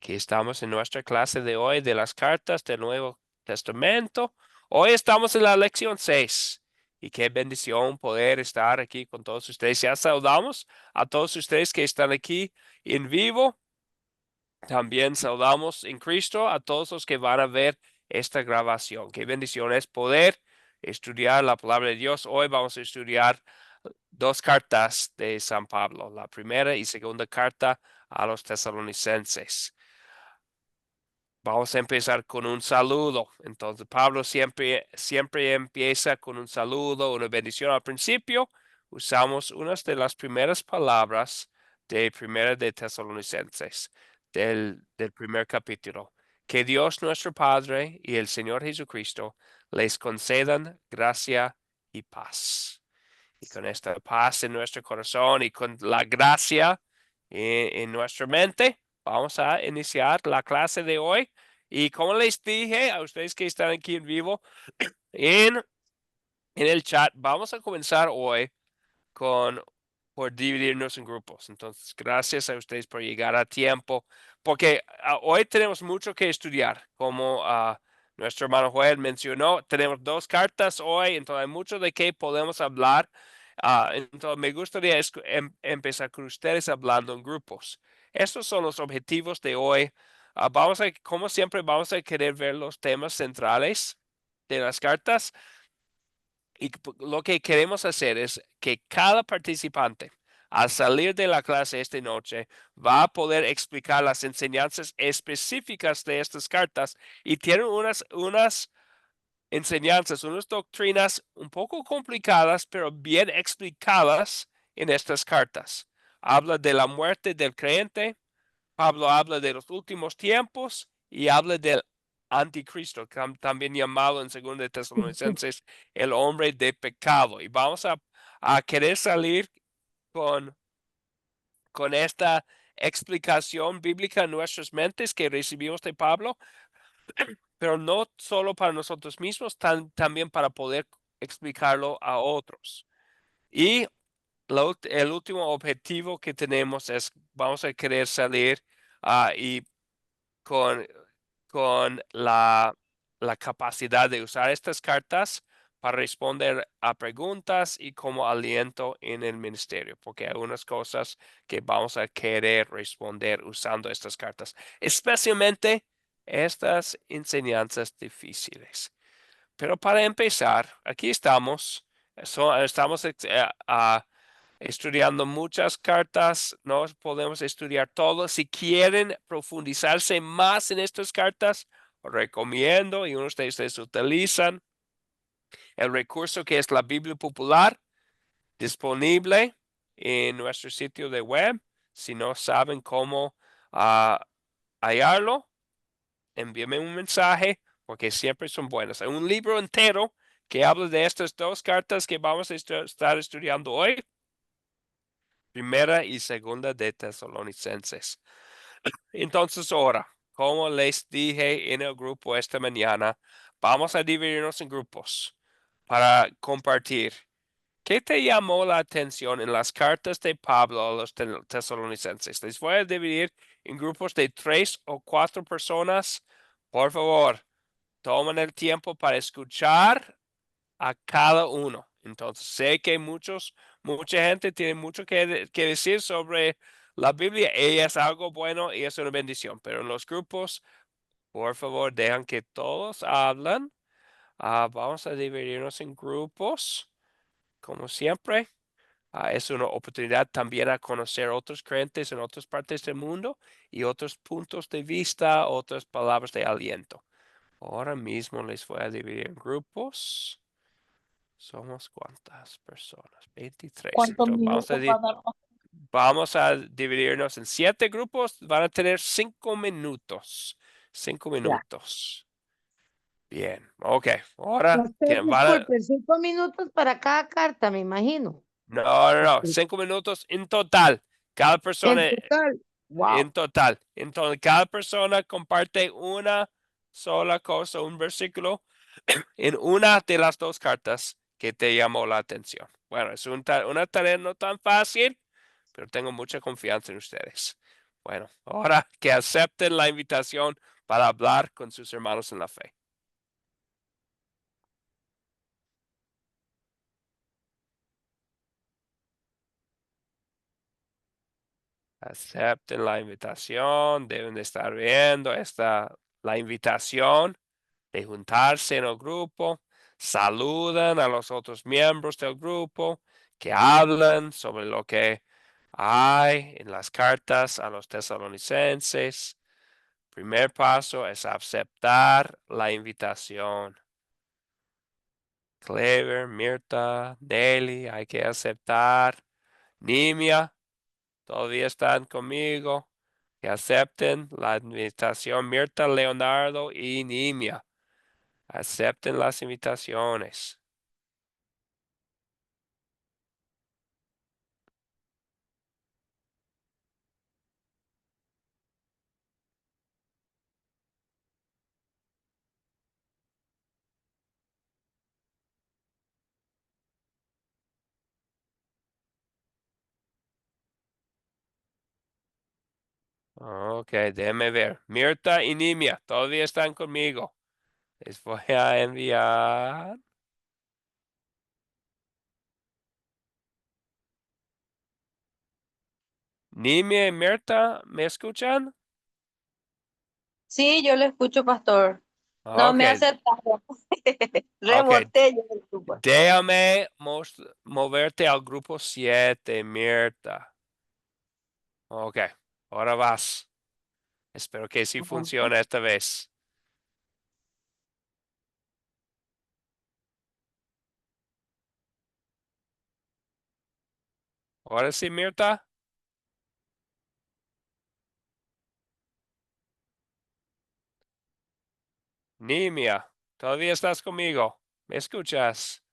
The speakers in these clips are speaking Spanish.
Aquí estamos en nuestra clase de hoy de las cartas del Nuevo Testamento. Hoy estamos en la lección 6 y qué bendición poder estar aquí con todos ustedes. Ya saludamos a todos ustedes que están aquí en vivo. También saludamos en Cristo a todos los que van a ver esta grabación. Qué bendición es poder estudiar la palabra de Dios. Hoy vamos a estudiar dos cartas de San Pablo, la primera y segunda carta a los tesalonicenses. Vamos a empezar con un saludo. Entonces, Pablo siempre empieza con un saludo, una bendición al principio. Usamos unas de las primeras palabras de Primera de Tesalonicenses, del primer capítulo. Que Dios nuestro Padre y el Señor Jesucristo les concedan gracia y paz. Y con esta paz en nuestro corazón y con la gracia en nuestra mente, vamos a iniciar la clase de hoy. Y como les dije a ustedes que están aquí en vivo, en, en el chat, vamos a comenzar hoy con por dividirnos en grupos. Entonces, gracias a ustedes por llegar a tiempo, porque hoy tenemos mucho que estudiar, como nuestro hermano Joel mencionó, tenemos dos cartas hoy, entonces hay mucho de qué podemos hablar. Entonces, me gustaría empezar con ustedes hablando en grupos. Estos son los objetivos de hoy. Como siempre, vamos a querer ver los temas centrales de las cartas. Y lo que queremos hacer es que cada participante, al salir de la clase esta noche, va a poder explicar las enseñanzas específicas de estas cartas y tienen unas enseñanzas, unas doctrinas un poco complicadas, pero bien explicadas en estas cartas. Habla de la muerte del creyente. Pablo habla de los últimos tiempos y habla del anticristo, también llamado en 2 de Tesalonicenses el hombre de pecado. Y vamos a querer salir con, con esta explicación bíblica en nuestras mentes que recibimos de Pablo, pero no solo para nosotros mismos, también para poder explicarlo a otros. Y el último objetivo que tenemos es, vamos a querer salir y con, con la capacidad de usar estas cartas para responder a preguntas y como aliento en el ministerio, porque hay unas cosas que vamos a querer responder usando estas cartas, especialmente estas enseñanzas difíciles. Pero para empezar, aquí estamos, estamos estudiando muchas cartas, no podemos estudiar todo. Si quieren profundizarse más en estas cartas, recomiendo y unos de ustedes utilizan el recurso que es la Biblia Popular disponible en nuestro sitio de web. Si no saben cómo hallarlo, envíenme un mensaje porque siempre son buenas. Hay un libro entero que habla de estas dos cartas que vamos a estar estudiando hoy. Primera y segunda de Tesalonicenses. Entonces ahora, como les dije en el grupo esta mañana, vamos a dividirnos en grupos para compartir. ¿Qué te llamó la atención en las cartas de Pablo a los tesalonicenses? Les voy a dividir en grupos de 3 o 4 personas. Por favor, tomen el tiempo para escuchar a cada uno. Entonces, sé que mucha gente tiene mucho que decir sobre la Biblia y es algo bueno y es una bendición, pero en los grupos, por favor, dejan que todos hablan. Vamos a dividirnos en grupos, como siempre. Es una oportunidad también a conocer otros creyentes en otras partes del mundo y otros puntos de vista, otras palabras de aliento. Ahora mismo les voy a dividir en grupos. Somos cuántas personas, 23. ¿Cuántos Entonces minutos va a dar? vamos a dividirnos en 7 grupos. Van a tener 5 minutos. 5 Ya. minutos. Bien, ok. Ahora, van a... Disculpe, 5 minutos para cada carta, me imagino. No, no, no. 5 minutos en total. Cada En persona total, en wow. total. Entonces, cada persona comparte una sola cosa, un versículo en una de las dos cartas que te llamó la atención. Bueno, es una tarea no tan fácil, pero tengo mucha confianza en ustedes. Bueno, ahora que acepten la invitación para hablar con sus hermanos en la fe. Acepten la invitación, deben de estar viendo la invitación de juntarse en el grupo, saludan a los otros miembros del grupo, que hablan sobre lo que hay en las cartas a los tesalonicenses. Primer paso es aceptar la invitación. Clever, Mirta, Nelly, hay que aceptar. Nimia, todavía están conmigo. Que acepten la invitación. Mirta, Leonardo y Nimia. Acepten las invitaciones. Ok, déjeme ver. Mirta y Nimia, todavía están conmigo. Les voy a enviar. Nimia y Mirta, ¿me escuchan? Sí, yo le escucho, pastor. No Ok, me hace caso. ok. Reboté yo el grupo. Déjame moverte al grupo 7, Mirta. Ok, ahora vas. Espero que sí Ajá. funcione esta vez. Ahora sí, Mirta. Nimia, todavía estás conmigo. ¿Me escuchas?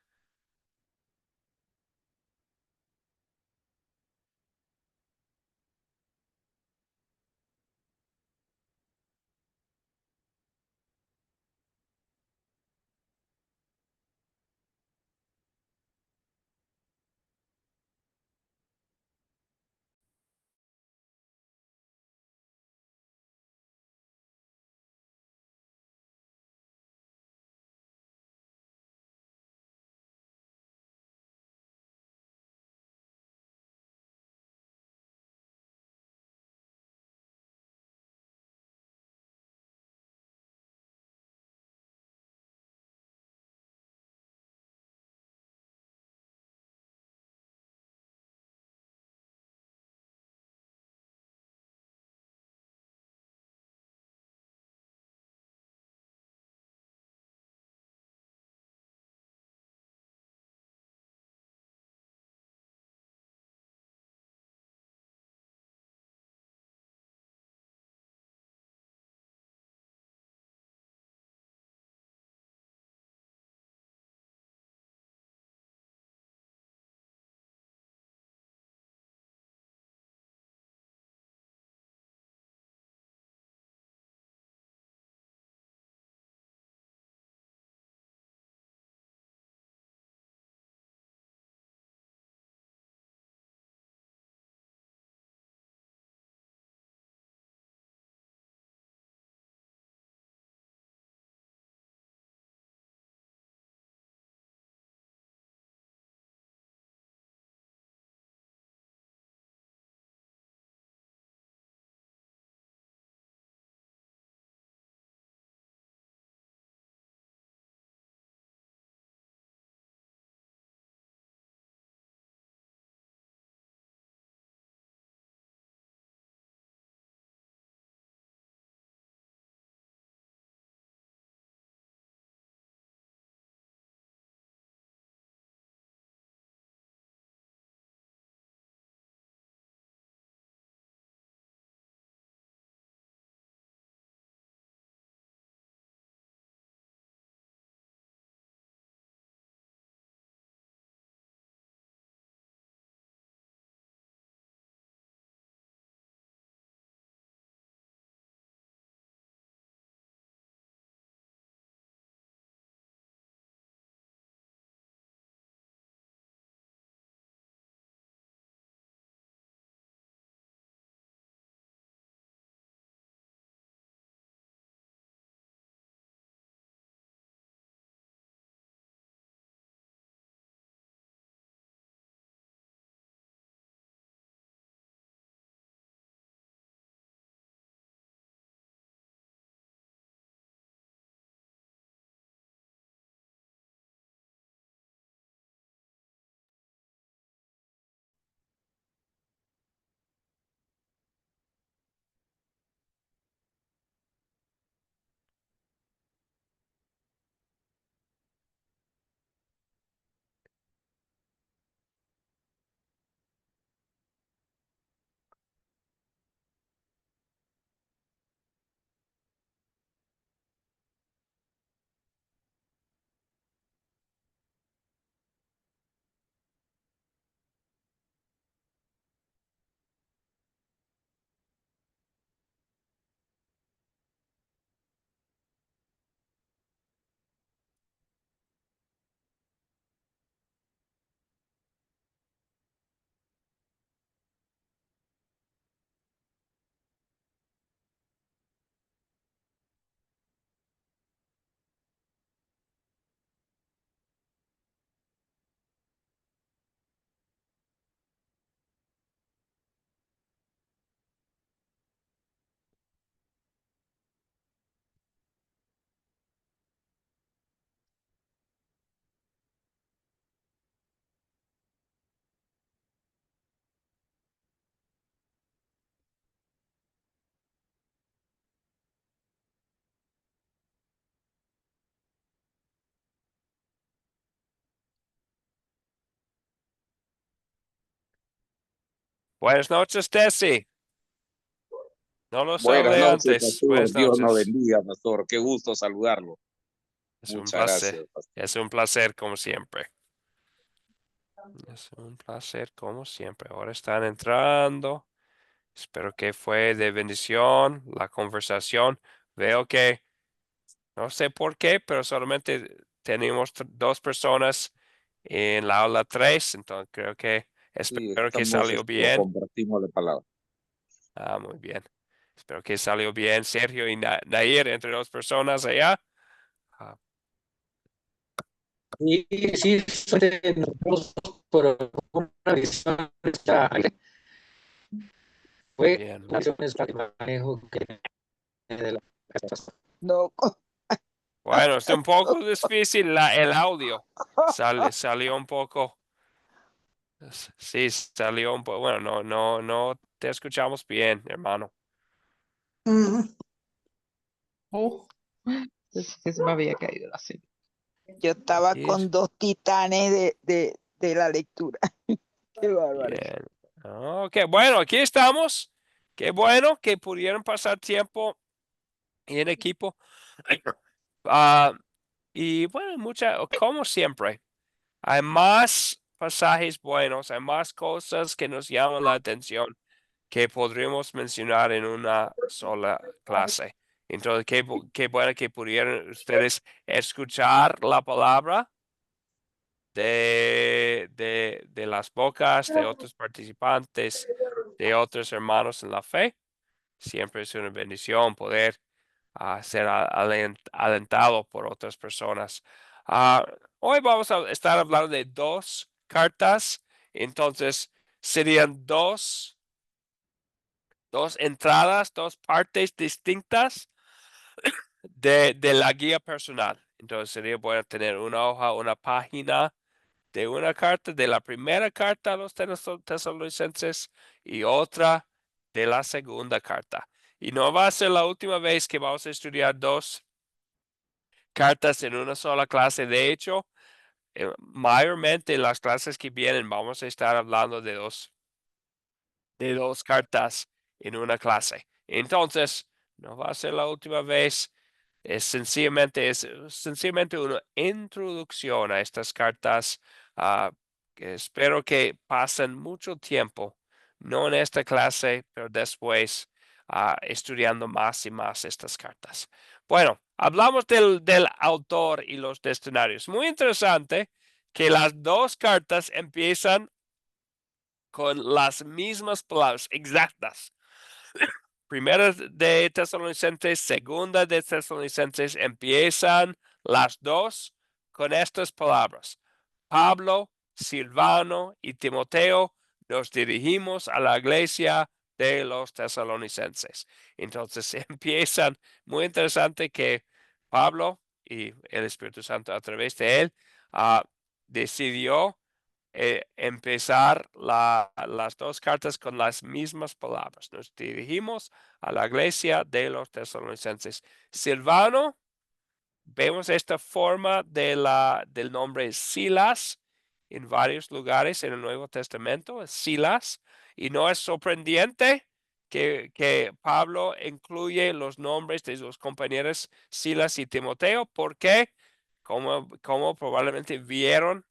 Buenas noches, Tessie. No lo Buenas saludé noches, antes. pastor. Buenas Dios nos noches. bendiga, pastor. Qué gusto saludarlo. Es un Muchas placer. gracias, pastor. Es un placer como siempre. Es un placer como siempre. Ahora están entrando. Espero que fue de bendición la conversación. Veo que no sé por qué, pero solamente tenemos dos personas en la aula 3, entonces creo que Sí, espero que estamos, salió bien. compartimos la palabra. Ah, muy bien. Espero que salió bien. Sergio y Nair, entre dos personas allá. Ah, Sí, sí, soy de nosotros, pero una visión fue bien. la visión de manejo que de la No, Bueno, es un poco difícil el audio. Salió un poco. Sí, salió un poco. Bueno, no te escuchamos bien, hermano. Oh, es que se me había caído la silla. yo estaba Y con dos titanes de la lectura. Qué bárbaro. bien. Ok, bueno, aquí estamos. Qué bueno que pudieron pasar tiempo en equipo. Ah, y bueno, como siempre, hay más pasajes buenos, hay más cosas que nos llaman la atención que podríamos mencionar en una sola clase. Entonces, qué bueno que pudieran ustedes escuchar la palabra de las bocas de otros participantes, de otros hermanos en la fe. Siempre es una bendición poder ser alentado por otras personas. Hoy vamos a estar hablando de dos cartas, entonces serían dos entradas, dos partes distintas de la guía personal. Entonces sería bueno tener una hoja, una página de una carta, de la primera carta a los tesalonicenses y otra de la segunda carta. Y no va a ser la última vez que vamos a estudiar dos cartas en una sola clase. De hecho, mayormente en las clases que vienen vamos a estar hablando de dos cartas en una clase. Entonces, no va a ser la última vez. Es sencillamente una introducción a estas cartas. Que espero que pasen mucho tiempo, no en esta clase, pero después estudiando más y más estas cartas. Bueno, hablamos del autor y los destinarios. Muy interesante que las dos cartas empiezan con las mismas palabras exactas. Primera de Tesalonicenses, segunda de Tesalonicenses, empiezan las dos con estas palabras. Pablo, Silvano y Timoteo nos dirigimos a la iglesia de los tesalonicenses. Entonces empiezan, muy interesante que Pablo y el Espíritu Santo a través de él decidió empezar las dos cartas con las mismas palabras. Nos dirigimos a la iglesia de los tesalonicenses. Silvano, vemos esta forma del nombre Silas en varios lugares en el Nuevo Testamento, Silas, y no es sorprendente que Pablo incluye los nombres de sus compañeros Silas y Timoteo, porque como probablemente vieron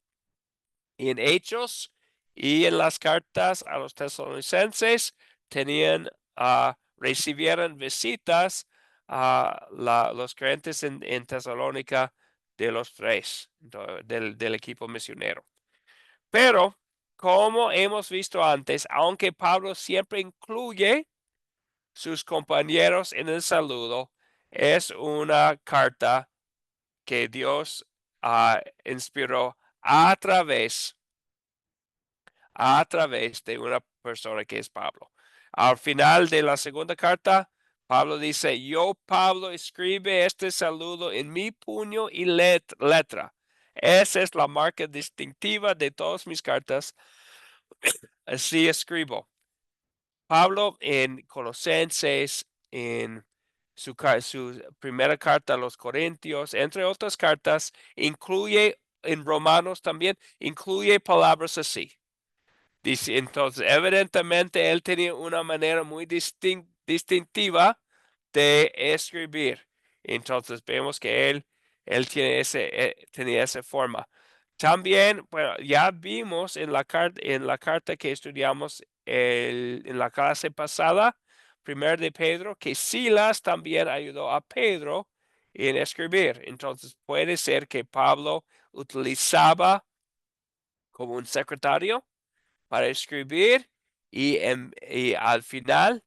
en Hechos y en las cartas a los tesalonicenses recibieron visitas a los creyentes en Tesalónica de los tres, del equipo misionero. Pero, como hemos visto antes, aunque Pablo siempre incluye sus compañeros en el saludo, es una carta que Dios inspiró a través de una persona que es Pablo. Al final de la segunda carta, Pablo dice, yo, Pablo, escribe este saludo en mi puño y letra. Esa es la marca distintiva de todas mis cartas. Así escribo. Pablo en Colosenses, en su primera carta a los Corintios, entre otras cartas, incluye en Romanos también, incluye palabras así. Dice, entonces, evidentemente él tenía una manera muy distintiva de escribir. Entonces vemos que él tenía esa forma. También, bueno, ya vimos en la carta que estudiamos en la clase pasada, primero de Pedro, que Silas también ayudó a Pedro en escribir. Entonces puede ser que Pablo utilizaba como un secretario para escribir y al final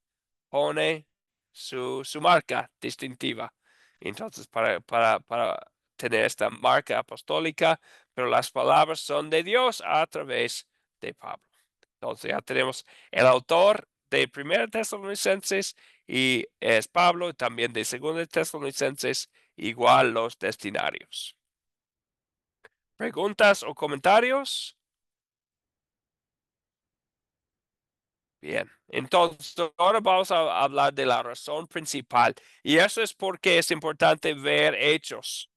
pone su marca distintiva. Entonces, para tener esta marca apostólica, pero las palabras son de Dios a través de Pablo. Entonces, ya tenemos el autor de 1 Tesalonicenses y es Pablo, también de 2 Tesalonicenses, igual los destinarios. ¿Preguntas o comentarios? Bien, entonces ahora vamos a hablar de la razón principal y eso es porque es importante ver Hechos.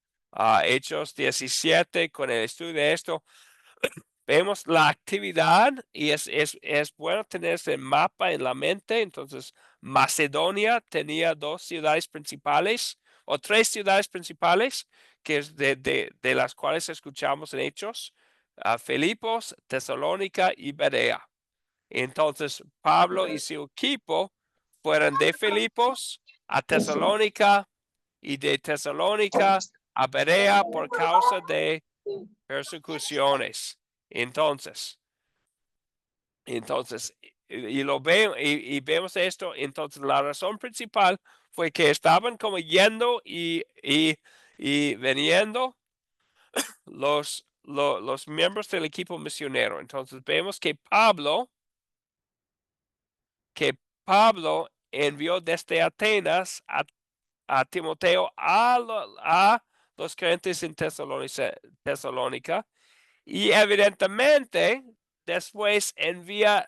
Hechos 17, con el estudio de esto, vemos la actividad y es bueno tener ese mapa en la mente. Entonces, Macedonia tenía dos ciudades principales o tres ciudades principales, que es de las cuales escuchamos en Hechos, Filipos, Tesalónica y Berea. Entonces Pablo y su equipo fueron de Filipos a Tesalónica y de Tesalónica a Berea por causa de persecuciones. Entonces, y lo veo y vemos esto. Entonces, la razón principal fue que estaban como yendo y veniendo los miembros del equipo misionero. Entonces, vemos que Pablo envió desde Atenas a Timoteo a los creyentes en Tesalónica y evidentemente después envía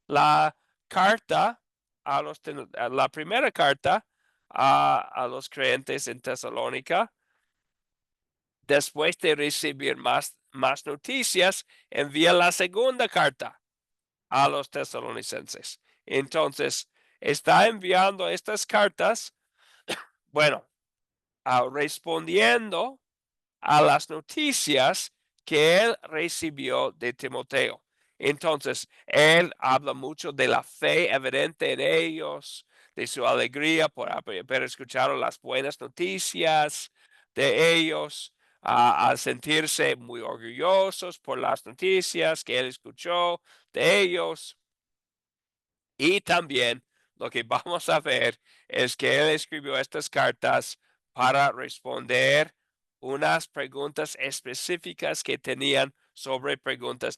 la carta la primera carta a los creyentes en Tesalónica. Después de recibir más noticias, envía la segunda carta a los tesalonicenses. Entonces, está enviando estas cartas, bueno, respondiendo a las noticias que él recibió de Timoteo. Entonces, él habla mucho de la fe evidente en ellos, de su alegría por haber escuchado las buenas noticias de ellos, al sentirse muy orgullosos por las noticias que él escuchó de ellos. Y también lo que vamos a ver es que él escribió estas cartas para responder unas preguntas específicas que tenían sobre preguntas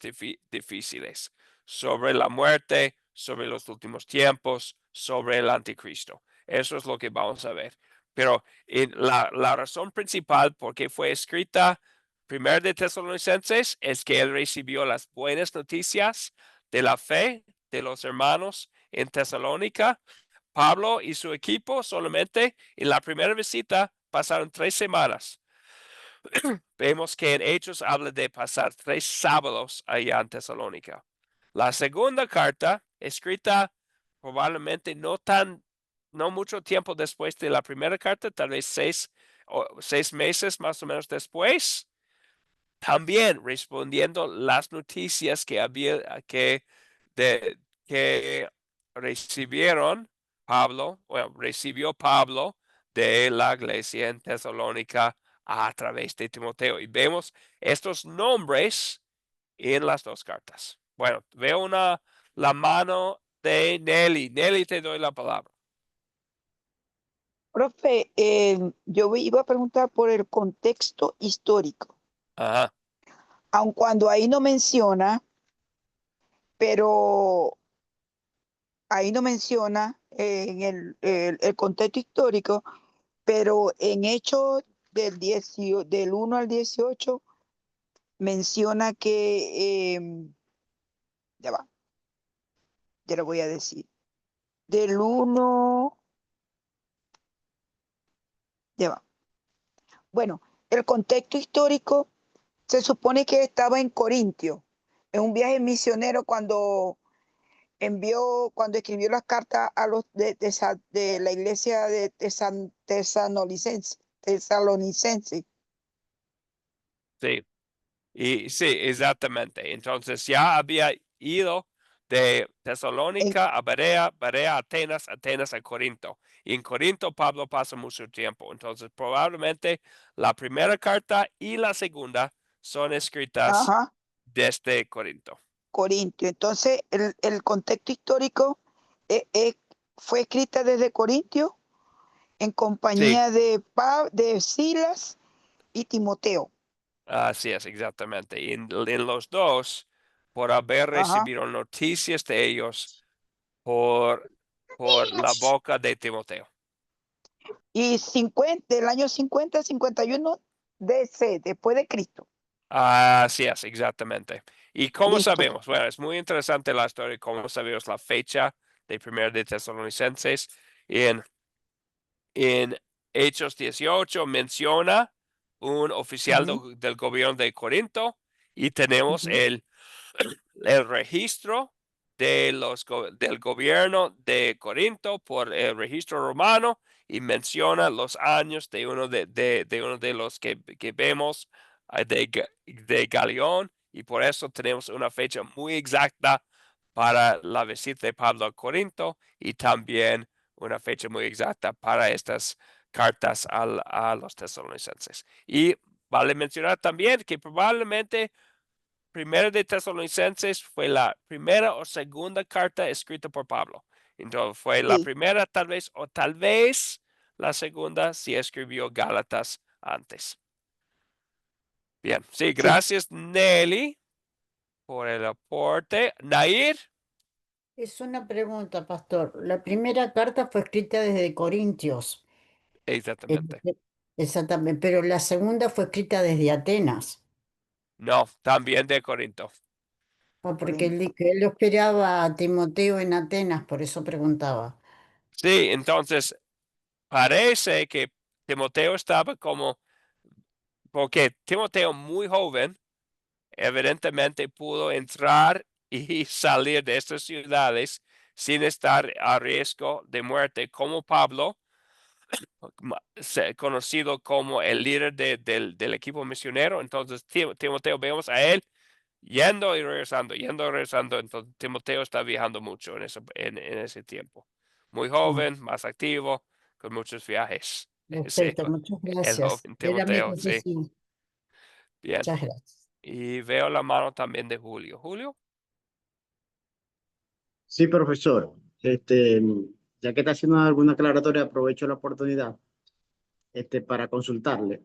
difíciles, sobre la muerte, sobre los últimos tiempos, sobre el anticristo. Eso es lo que vamos a ver. Pero la razón principal por qué fue escrita primero de Tesalonicenses es que él recibió las buenas noticias de la fe de los hermanos en Tesalónica. Pablo y su equipo solamente en la primera visita pasaron 3 semanas. Vemos que en Hechos habla de pasar 3 sábados allá en Tesalónica. La segunda carta, escrita probablemente no mucho tiempo después de la primera carta, tal vez 6 meses más o menos después, también respondiendo las noticias que recibieron recibió Pablo de la iglesia en Tesalónica a través de Timoteo. Y vemos estos nombres en las dos cartas. Bueno, veo la mano de Nelly. Nelly, te doy la palabra. Profe, yo iba a preguntar por el contexto histórico, Ajá. aun cuando ahí no menciona, pero ahí no menciona en el contexto histórico, pero en Hechos del 1 al 18 menciona que, ya va, ya lo voy a decir, del 1, ya va. Bueno, el contexto histórico se supone que estaba en Corintio, en un viaje misionero cuando escribió las cartas a los de la iglesia de Tesalonicense. Sí, y sí, exactamente. Entonces ya había ido de Tesalónica a Berea, Berea a Atenas, Atenas a Corinto. Y en Corinto Pablo pasa mucho tiempo. Entonces probablemente la primera carta y la segunda son escritas Ajá, desde Corinto. Corintio. Entonces, el contexto histórico fue escrita desde Corintio en Sí, compañía de Silas y Timoteo. así es, exactamente. Y en los dos, por haber Ajá. recibido noticias de ellos por, por la boca de Timoteo. Y el año 50-51 DC, después de Cristo. Así es, exactamente. ¿Y cómo Listo. sabemos? Bueno, es muy interesante la historia, cómo sabemos la fecha de primero de Tesalonicenses. En, en Hechos 18 menciona un oficial Ujú, del gobierno de Corinto y tenemos ujú. el registro del gobierno de Corinto por el registro romano y menciona los años de uno de los que vemos de Galeón y por eso tenemos una fecha muy exacta para la visita de Pablo a Corinto y también una fecha muy exacta para estas cartas a los tesalonicenses. Y vale mencionar también que probablemente Primera de Tesalonicenses fue la primera o segunda carta escrita por Pablo. Entonces fue la Sí, primera tal vez o tal vez la segunda si escribió Gálatas antes. Bien, sí, sí. gracias Nelly por el aporte. Nair, Es una pregunta, pastor. La primera carta fue escrita desde Corintios. Eh, exactamente. Exactamente, pero la segunda fue escrita desde Atenas. No, también de Corinto. Porque Corinto. que él lo esperaba a Timoteo en Atenas, por eso preguntaba. Sí, entonces parece que Timoteo estaba como, porque Timoteo muy joven evidentemente pudo entrar y salir de estas ciudades sin estar a riesgo de muerte, como Pablo, conocido como el líder del equipo misionero. Entonces, Timoteo, vemos a él yendo y regresando. Entonces, Timoteo está viajando mucho en ese tiempo. Muy Ah, joven, más activo, con muchos viajes. Ese, perfecto, muchas el gracias. joven Era mi Timoteo, sí. confesión. Bien. Muchas gracias. Y veo la mano también de Julio. Julio. Sí, profesor. Ya que está haciendo alguna aclaratoria, aprovecho la oportunidad para consultarle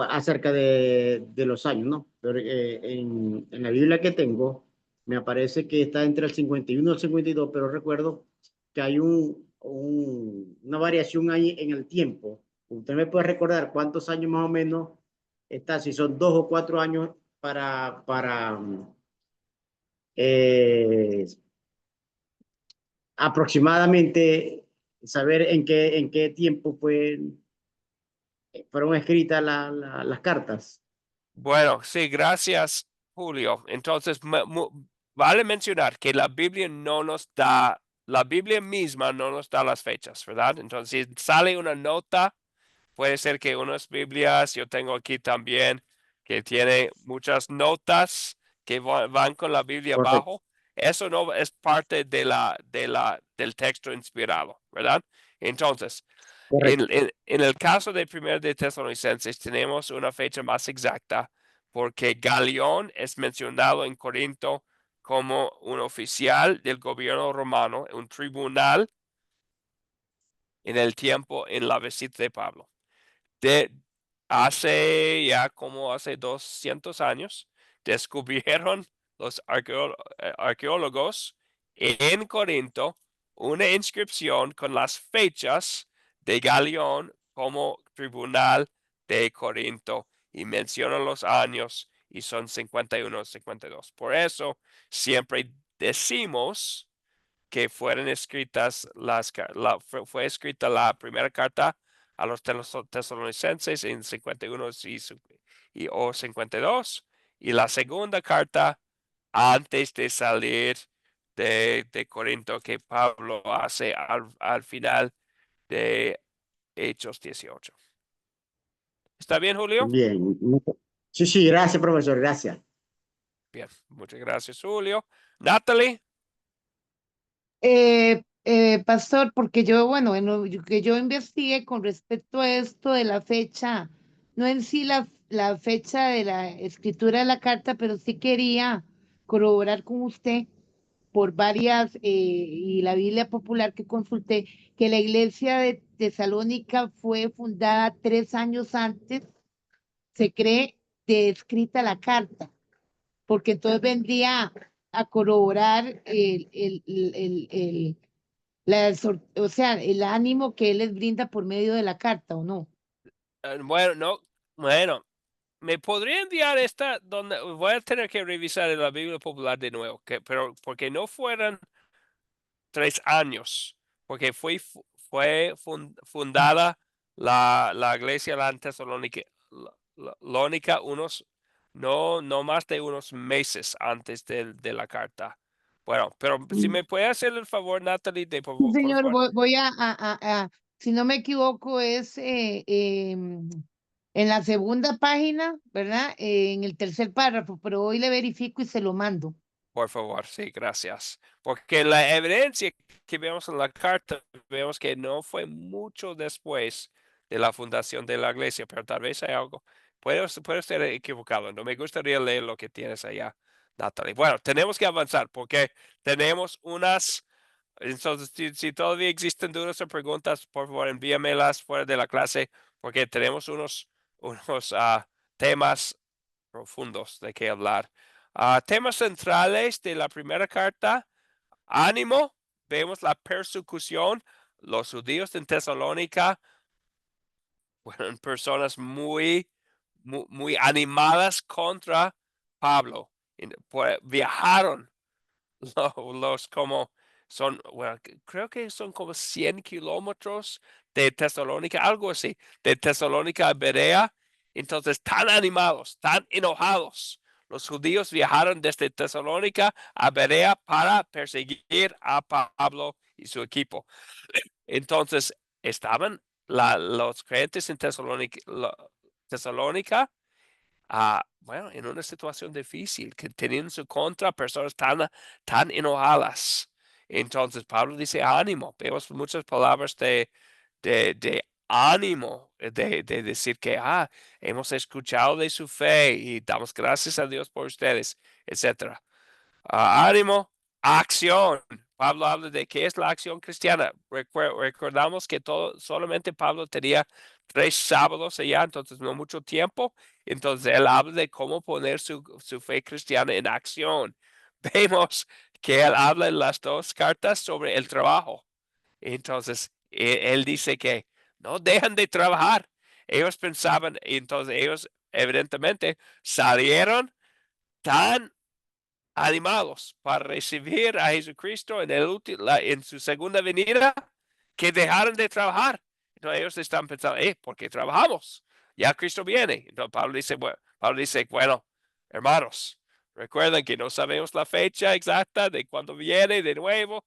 acerca de los años, ¿no? Pero, en la Biblia que tengo, me aparece que está entre el 51 y el 52, pero recuerdo que hay una variación ahí en el tiempo. ¿Usted me puede recordar cuántos años más o menos está? Si son 2 o 4 años para eh, aproximadamente saber en qué tiempo fueron escritas las cartas. Bueno, sí, gracias, Julio. Entonces, vale mencionar que la Biblia no nos da, la Biblia misma no nos da las fechas, ¿verdad? Entonces, si sale una nota, puede ser que unas Biblias, yo tengo aquí también, que tiene muchas notas que van con la Biblia Correcto, abajo. Eso no es parte del texto inspirado, ¿verdad? Entonces, correcto. en el caso de Primero de Tesalonicenses, tenemos una fecha más exacta porque Galión es mencionado en Corinto como un oficial del gobierno romano, un tribunal en el tiempo en la visita de Pablo. De hace 200 años, descubrieron los arqueólogos en Corinto una inscripción con las fechas de Galión como tribunal de Corinto y mencionan los años y son 51, 52. Por eso siempre decimos que fueron escritas fue escrita la primera carta a los tesalonicenses en 51 o 52 y la segunda carta antes de salir de Corinto que Pablo hace al final de Hechos 18. ¿Está bien, Julio? Bien. Sí, sí, gracias, profesor, gracias. Bien, muchas gracias, Julio. Natalie, Pastor, porque yo, bueno, en lo que yo investigué con respecto a esto de la fecha, no en sí la fecha de la escritura de la carta, pero sí quería corroborar con usted por varias, y la Biblia popular que consulté, que la iglesia de Tesalónica fue fundada 3 años antes, se cree, de escrita la carta, porque entonces vendría a corroborar o sea, el ánimo que él les brinda por medio de la carta, ¿o no? bueno, no, bueno, me podría enviar esta donde voy a tener que revisar en la Biblia popular de nuevo, pero porque no fueran 3 años, porque fue fundada la iglesia de la Tesalónica Lónica no más de unos meses antes de la carta. Bueno, pero si me puede hacer el favor, Natalie, Sí, por señor, favor, voy si no me equivoco, es en la segunda página, ¿verdad? En el tercer párrafo, pero hoy le verifico y se lo mando. por favor, sí, gracias. Porque la evidencia que vemos en la carta, vemos que no fue mucho después de la fundación de la iglesia, pero tal vez hay algo. Puedo estar equivocado. No me gustaría leer lo que tienes allá, Natalie. Bueno, tenemos que avanzar porque tenemos unas. Entonces, si todavía existen dudas o preguntas, por favor, envíamelas fuera de la clase porque tenemos unos temas profundos de qué hablar. Temas centrales de la primera carta, ánimo, vemos la persecución, los judíos en Tesalónica fueron personas muy animadas contra Pablo. Viajaron los como son, bueno, creo que son como 100 kilómetros de Tesalónica, algo así, de Tesalónica a Berea. Entonces, tan animados, tan enojados, los judíos viajaron desde Tesalónica a Berea para perseguir a Pablo y su equipo. Entonces, estaban los creyentes en Tesalónica, bueno, en una situación difícil, que tenían en su contra personas tan enojadas. Entonces Pablo dice ánimo. Vemos muchas palabras de ánimo, de decir que hemos escuchado de su fe y damos gracias a Dios por ustedes, etcétera. Ánimo, acción. Pablo habla de qué es la acción cristiana. Recordamos que solamente Pablo tenía 3 sábados allá, entonces no mucho tiempo. Entonces él habla de cómo poner su fe cristiana en acción. Vemos que él habla en las dos cartas sobre el trabajo. Entonces él dice que no dejan de trabajar. Ellos pensaban, entonces ellos evidentemente salieron tan animados para recibir a Jesucristo en su segunda venida, que dejaron de trabajar. Entonces ellos están pensando, ¿por qué trabajamos? Ya Cristo viene. Entonces Pablo dice, bueno, hermanos, recuerden que no sabemos la fecha exacta de cuándo viene de nuevo,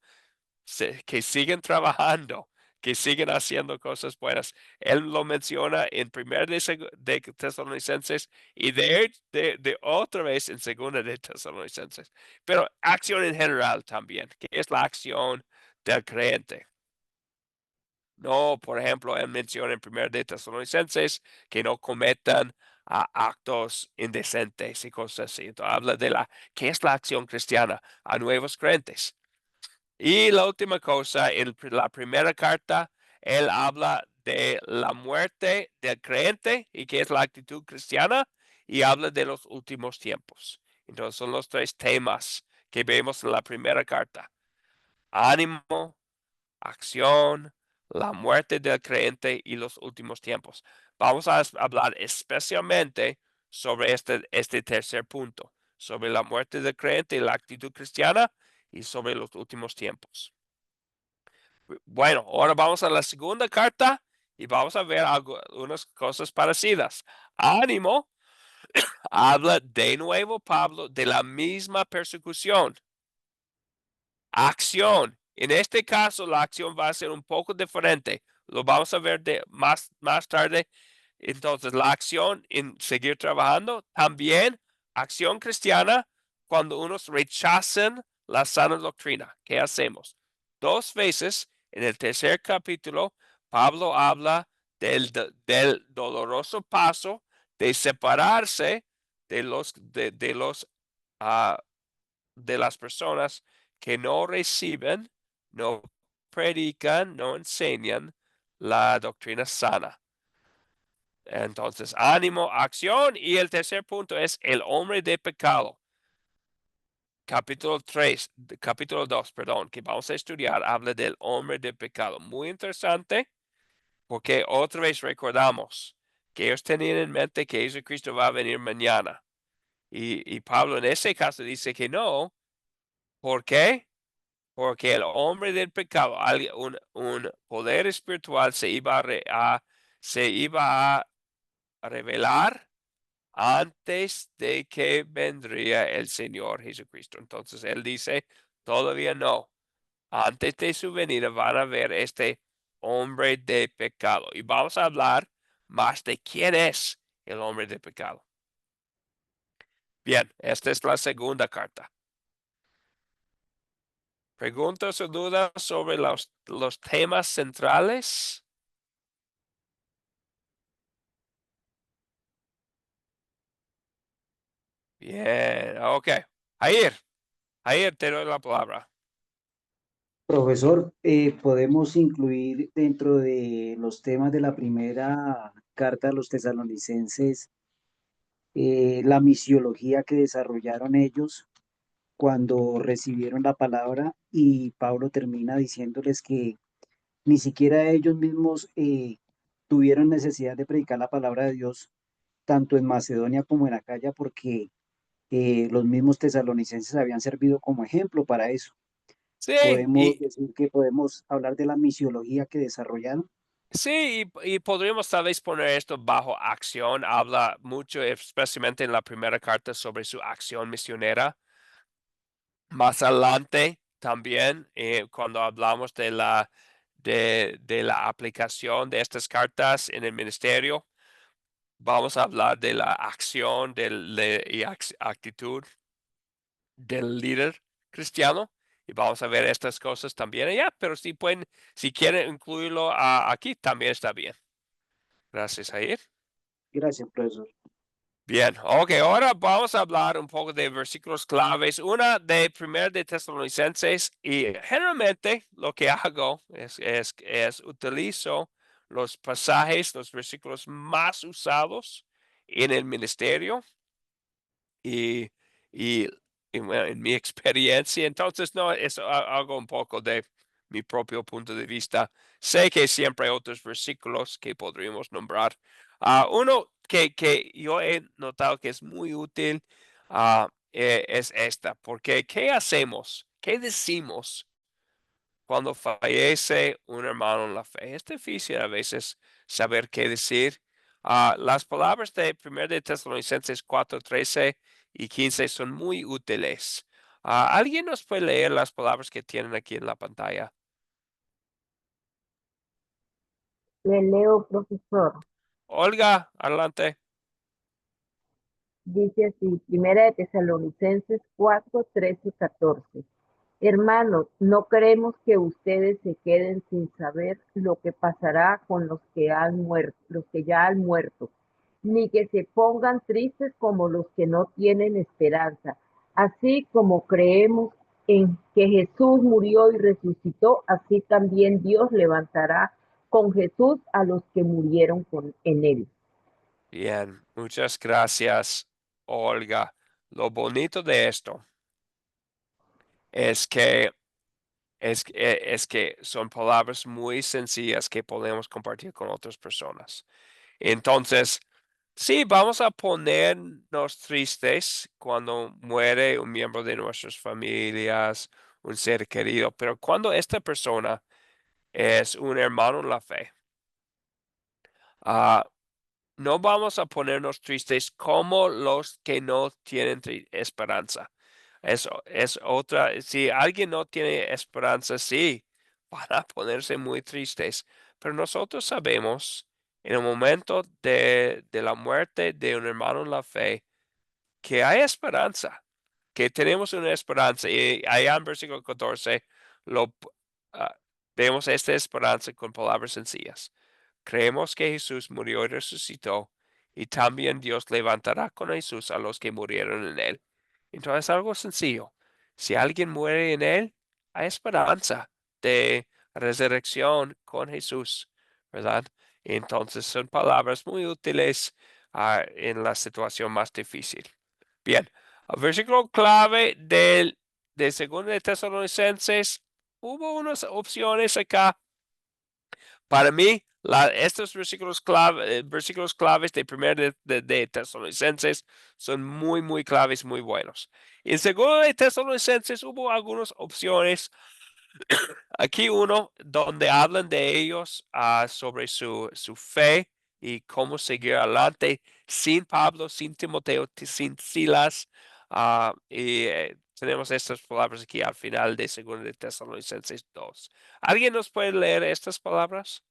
que siguen trabajando, que siguen haciendo cosas buenas. Él lo menciona en primera de Tesalonicenses y de otra vez en segunda de Tesalonicenses. Pero acción en general también, que es la acción del creyente. No, por ejemplo, él menciona en primera de Tesalonicenses que no cometan actos indecentes y cosas así. Entonces habla de qué es la acción cristiana a nuevos creyentes. Y la última cosa, en la primera carta, él habla de la muerte del creyente y qué es la actitud cristiana, y habla de los últimos tiempos. Entonces son los 3 temas que vemos en la primera carta. Ánimo, acción, la muerte del creyente y los últimos tiempos. Vamos a hablar especialmente sobre este tercer punto, sobre la muerte del creyente y la actitud cristiana y sobre los últimos tiempos. Bueno, ahora vamos a la segunda carta y vamos a ver unas cosas parecidas. Ánimo, habla de nuevo Pablo de la misma persecución. Acción. En este caso, la acción va a ser un poco diferente. Lo vamos a ver más tarde. Entonces, la acción en seguir trabajando, también acción cristiana cuando unos rechazan la sana doctrina. ¿Qué hacemos? 2 veces en el tercer capítulo, Pablo habla del doloroso paso de separarse ah, de las personas que no reciben, no predican, no enseñan la doctrina sana. Entonces, ánimo, acción. Y el tercer punto es el hombre de pecado. Capítulo 2, perdón, que vamos a estudiar, habla del hombre de pecado. Muy interesante, porque otra vez recordamos que ellos tenían en mente que Jesucristo va a venir mañana. Y Pablo en ese caso dice que no. ¿Por qué? Porque el hombre del pecado, un poder espiritual se iba a revelar antes de que vendría el Señor Jesucristo. Entonces él dice, todavía no. Antes de su venida van a ver este hombre de pecado. Y vamos a hablar más de quién es el hombre de pecado. Bien, esta es la segunda carta. ¿Preguntas o dudas sobre los temas centrales? Bien, ok. Jair, te doy la palabra. Profesor, podemos incluir dentro de los temas de la primera carta a los tesalonicenses la misiología que desarrollaron ellos cuando recibieron la palabra y Pablo termina diciéndoles que ni siquiera ellos mismos tuvieron necesidad de predicar la palabra de Dios tanto en Macedonia como en Acaya porque los mismos tesalonicenses habían servido como ejemplo para eso. Sí, Podemos decir que podemos hablar de la misiología que desarrollaron. sí, y podríamos tal vez poner esto bajo acción. Habla mucho, especialmente en la primera carta, sobre su acción misionera. Más adelante también, cuando hablamos de la aplicación de estas cartas en el ministerio, vamos a hablar de la acción y actitud del líder cristiano. Y vamos a ver estas cosas también allá, pero si quieren incluirlo aquí, también está bien. Gracias, Jair. Gracias, profesor. Bien, ok, ahora vamos a hablar un poco de versículos claves. Una de 1 de Tesalonicenses, y generalmente lo que hago es utilizo los pasajes, los versículos más usados en el ministerio y, y, bueno, en mi experiencia. Entonces, no, eso hago un poco de mi propio punto de vista. Sé que siempre hay otros versículos que podríamos nombrar. Uno que yo he notado que es muy útil es esta, porque ¿qué hacemos? ¿Qué decimos cuando fallece un hermano en la fe? Es difícil a veces saber qué decir. Las palabras de 1 de Tesalonicenses 4:13 y 15 son muy útiles. ¿Alguien nos puede leer las palabras que tienen aquí en la pantalla? Le leo, profesor. Olga, adelante. Dice así, Primera de Tesalonicenses 4, 13, 14. Hermanos, no queremos que ustedes se queden sin saber lo que pasará con los que han muerto, los que ya han muerto, ni que se pongan tristes como los que no tienen esperanza. Así como creemos en que Jesús murió y resucitó, así también Dios levantará con Jesús a los que murieron en él. Bien, muchas gracias, Olga. Lo bonito de esto es que es que son palabras muy sencillas que podemos compartir con otras personas. Entonces, sí, vamos a ponernos tristes cuando muere un miembro de nuestras familias, un ser querido, pero cuando esta persona es un hermano en la fe, ah, no vamos a ponernos tristes como los que no tienen esperanza. Eso es otra, si alguien no tiene esperanza, sí, van a ponerse muy tristes. Pero nosotros sabemos en el momento de la muerte de un hermano en la fe que hay esperanza, que tenemos una esperanza. Y allá en versículo 14 lo, ah, vemos esta esperanza con palabras sencillas. Creemos que Jesús murió y resucitó, y también Dios levantará con Jesús a los que murieron en él. Entonces, algo sencillo. Si alguien muere en él, hay esperanza de resurrección con Jesús, ¿verdad? Entonces, son palabras muy útiles en la situación más difícil. Bien, el versículo clave de 2 de Tesalonicenses, hubo unas opciones acá. Para mí, estos versículos claves de 1 de Tesalonicenses son muy, muy claves, muy buenos. En 2 de Tesalonicenses hubo algunas opciones. Aquí uno donde hablan de ellos sobre su fe y cómo seguir adelante sin Pablo, sin Timoteo, sin Silas. Y tenemos estas palabras aquí al final de 2 de Tesalonicenses 2. ¿Alguien nos puede leer estas palabras?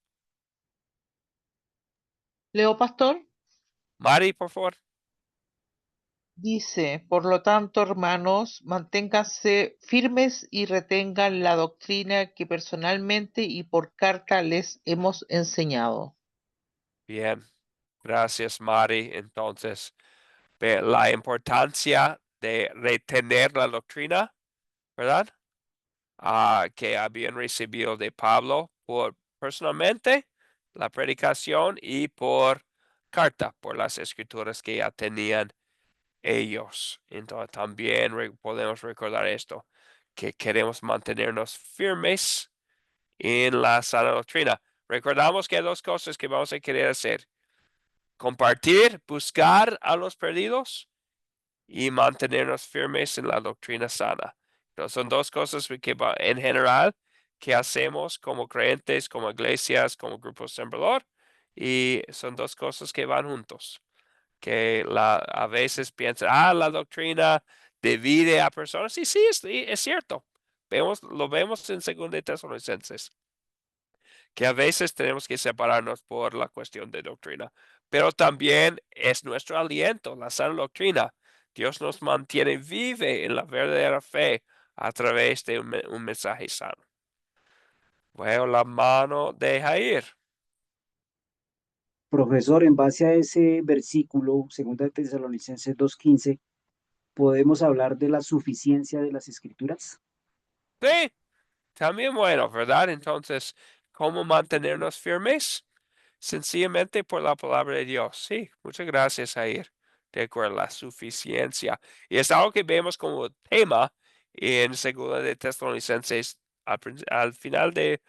Leo Pastor Mari, por favor. dice, por lo tanto, hermanos, manténganse firmes y retengan la doctrina que personalmente y por carta les hemos enseñado. Bien, gracias, Mari. Entonces, la importancia de retener la doctrina, ¿verdad? Que habían recibido de Pablo por personalmente la predicación y por carta, por las escrituras que ya tenían ellos. Entonces también podemos recordar esto, que queremos mantenernos firmes en la sana doctrina. Recordamos que hay dos cosas que vamos a querer hacer: compartir, buscar a los perdidos y mantenernos firmes en la doctrina sana. Entonces, son dos cosas que en general que hacemos como creyentes, como iglesias, como grupos sembrador, y son dos cosas que van juntos. Que a veces piensan, la doctrina divide a personas. Sí, sí, es cierto. Lo vemos en 2 de Tesalonicenses, que a veces tenemos que separarnos por la cuestión de doctrina, pero también es nuestro aliento, la sana doctrina. Dios nos mantiene vive en la verdadera fe a través de un mensaje sano. Veo la mano de Jair. Profesor, en base a ese versículo, 2 Tesalonicenses 2:15, ¿podemos hablar de la suficiencia de las escrituras? Sí, también bueno, ¿verdad? Entonces, ¿cómo mantenernos firmes? Sencillamente por la palabra de Dios. Sí, muchas gracias, Jair. De acuerdo, la suficiencia. Y es algo que vemos como tema en 2 de Tesalonicenses al final de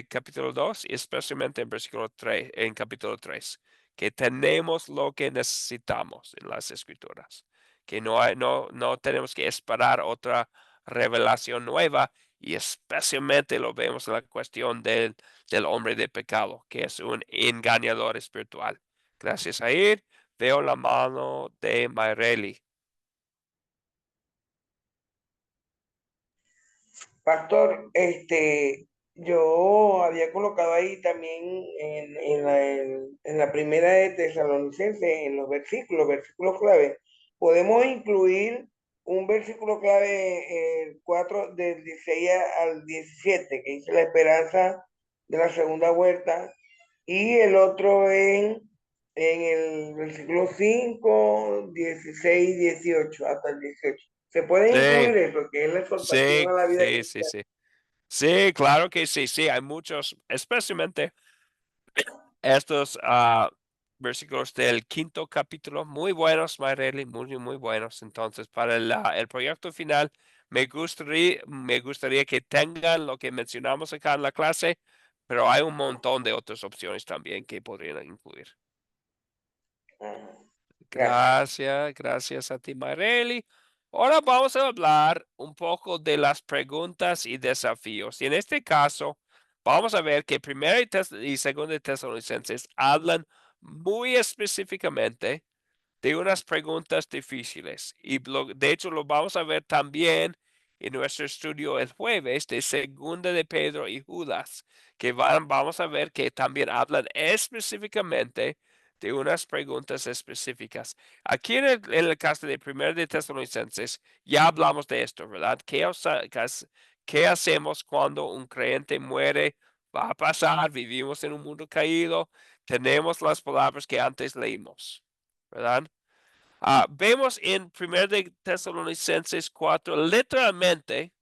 capítulo 2, y especialmente en versículo 3, en capítulo 3, que tenemos lo que necesitamos en las escrituras, que no tenemos que esperar otra revelación nueva, y especialmente lo vemos en la cuestión del hombre de pecado, que es un engañador espiritual. Gracias a él, veo la mano de Mayreli. Pastor, yo había colocado ahí también en la primera de Tesalonicenses, en los versículos clave, podemos incluir un versículo clave, el 4 del 16 al 17, que dice la esperanza de la segunda vuelta, y el otro en el versículo 5, 16, 18, hasta el 18. Se puede Sí, incluir eso, que es la exhortación sí, a la vida sí, sí, cristiana. sí. Sí, claro que sí, sí, hay muchos, especialmente estos versículos del 5.º capítulo, muy buenos, Mayreli, muy, muy buenos. Entonces, para el proyecto final, me gustaría que tengan lo que mencionamos acá en la clase, pero hay un montón de otras opciones también que podrían incluir. Ajá. Gracias. Gracias a ti, Mayreli. Ahora vamos a hablar un poco de las preguntas y desafíos. Y en este caso, vamos a ver que 1 y 2 de Tesalonicenses hablan muy específicamente de unas preguntas difíciles. Y de hecho lo vamos a ver también en nuestro estudio el jueves de Segunda de Pedro y Judas, que vamos a ver que también hablan específicamente de unas preguntas específicas. Aquí en el caso de Primero de Tesalonicenses ya hablamos de esto, ¿verdad? ¿Qué hacemos cuando un creyente muere? Va a pasar, vivimos en un mundo caído, tenemos las palabras que antes leímos, ¿verdad? Vemos en 1 de Tesalonicenses 4, literalmente,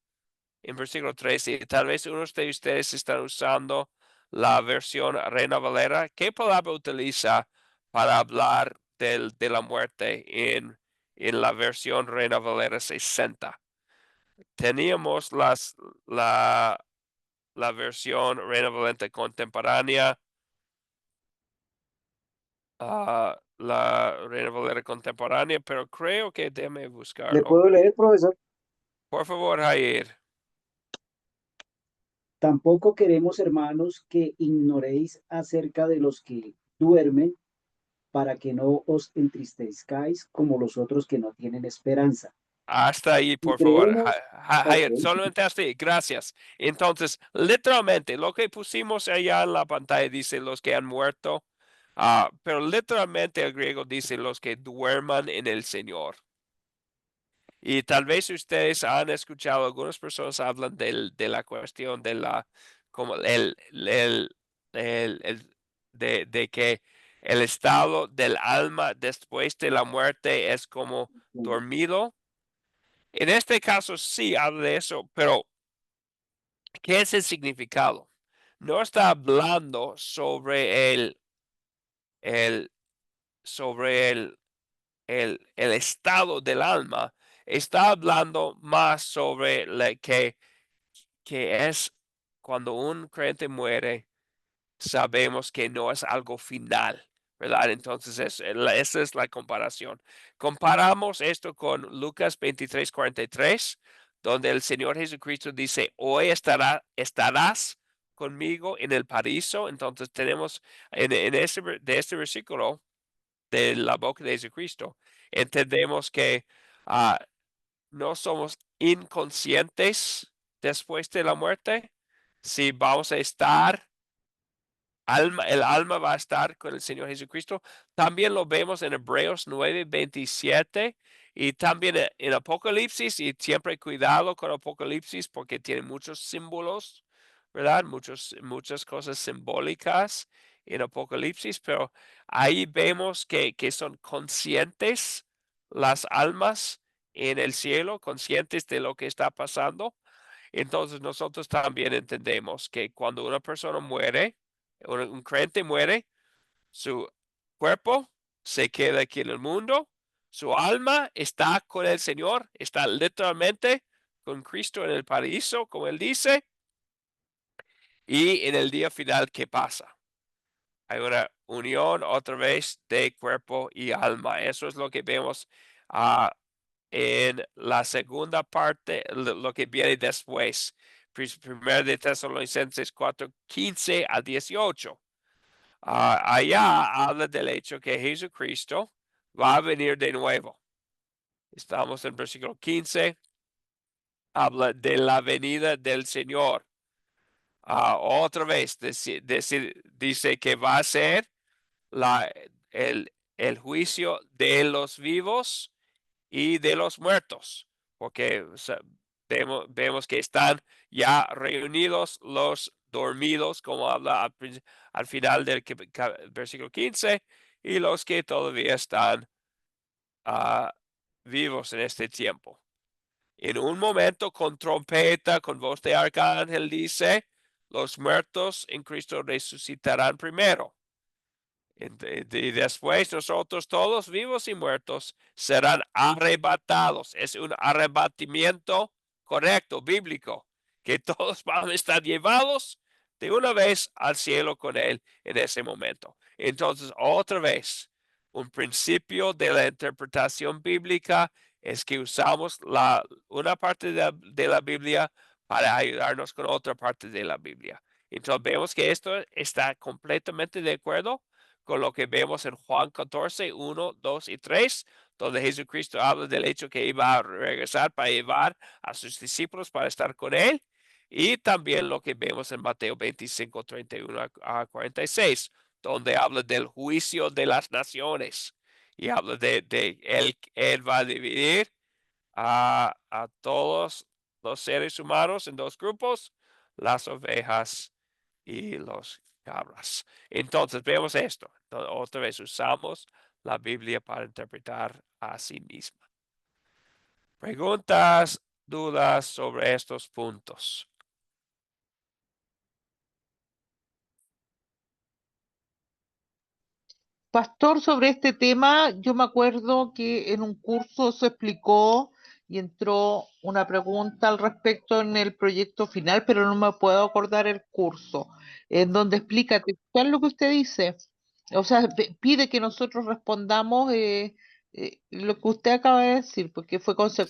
en versículo 13, y tal vez unos de ustedes están usando la versión Reina Valera. ¿Qué palabra utiliza para hablar de la muerte en la versión Reina Valera 60? Teníamos la versión Reina Valera contemporánea, la Reina Valera contemporánea, pero creo que déjame ¿Le buscarlo. puedo leer, profesor? Por favor, Jair. Tampoco queremos, hermanos, que ignoréis acerca de los que duermen, para que no os entristezcáis como los otros que no tienen esperanza. Hasta ahí, Y por favor. creemos, Jair, ok, solamente hasta ahí. Gracias. Entonces, literalmente, lo que pusimos allá en la pantalla dice los que han muerto, pero literalmente el griego dice los que duerman en el Señor. Y tal vez ustedes han escuchado, algunas personas hablan de la cuestión de la, como de que el estado del alma después de la muerte es como dormido. En este caso sí habla de eso, pero ¿qué es el significado? No está hablando el, sobre el estado del alma, está hablando más sobre que es cuando un creyente muere, sabemos que no es algo final, ¿verdad? Entonces, esa es la comparación. Comparamos esto con Lucas 23:43, donde el Señor Jesucristo dice, hoy estarás conmigo en el paraíso. Entonces, tenemos de este versículo de la boca de Jesucristo, entendemos que ah, no somos inconscientes después de la muerte. Si vamos a estar, el alma va a estar con el Señor Jesucristo. También lo vemos en Hebreos 9:27 y también en Apocalipsis, y siempre cuidado con Apocalipsis porque tiene muchos símbolos, ¿verdad? Muchas cosas simbólicas en Apocalipsis, pero ahí vemos que son conscientes las almas en el cielo, conscientes de lo que está pasando. Entonces nosotros también entendemos que cuando una persona muere, un creyente muere, su cuerpo se queda aquí en el mundo, su alma está con el Señor, está literalmente con Cristo en el paraíso, como él dice, y en el día final, ¿qué pasa? Hay una unión otra vez de cuerpo y alma. Eso es lo que vemos en la segunda parte, lo que viene después. Primero de Tesalonicenses 4:15 a 18. Allá habla del hecho que Jesucristo va a venir de nuevo. Estamos en versículo 15. Habla de la venida del Señor. Otra vez dice que va a ser la, el, el juicio de los vivos y de los muertos, porque vemos que están ya reunidos los dormidos, como habla al final del versículo 15, y los que todavía están vivos en este tiempo. En un momento, con trompeta, con voz de arcángel, dice, los muertos en Cristo resucitarán primero. Y después nosotros todos vivos y muertos serán arrebatados. Es un arrebatamiento correcto, bíblico, que todos van a estar llevados de una vez al cielo con él en ese momento. Entonces, otra vez, un principio de la interpretación bíblica es que usamos una parte de la Biblia para ayudarnos con otra parte de la Biblia. Entonces, vemos que esto está completamente de acuerdo con lo que vemos en Juan 14, 1, 2 y 3, donde Jesucristo habla del hecho que iba a regresar para llevar a sus discípulos para estar con él. Y también lo que vemos en Mateo 25, 31 a 46, donde habla del juicio de las naciones. Y habla de él va a dividir a todos los seres humanos en dos grupos, las ovejas y los cabras. Entonces vemos esto. Otra vez usamos la Biblia para interpretar a sí misma. Preguntas, dudas sobre estos puntos. Pastor, sobre este tema, yo me acuerdo que en un curso se explicó y entró una pregunta al respecto en el proyecto final, pero no me puedo acordar el curso, en donde explica textual lo que usted dice. O sea, pide que nosotros respondamos lo que usted acaba de decir, porque fue Sí.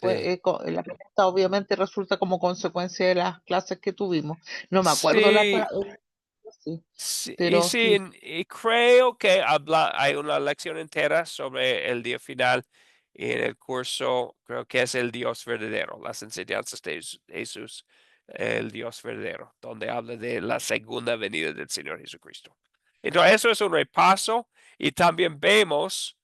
la pregunta obviamente resulta como consecuencia de las clases que tuvimos. No me acuerdo Sí, sí, sí, y pero sí, sí. y creo que hay una lección entera sobre el día final en el curso, creo que es el Dios verdadero, las enseñanzas de Jesús, el Dios verdadero, donde habla de la segunda venida del Señor Jesucristo. Entonces, eso es un repaso y también vemos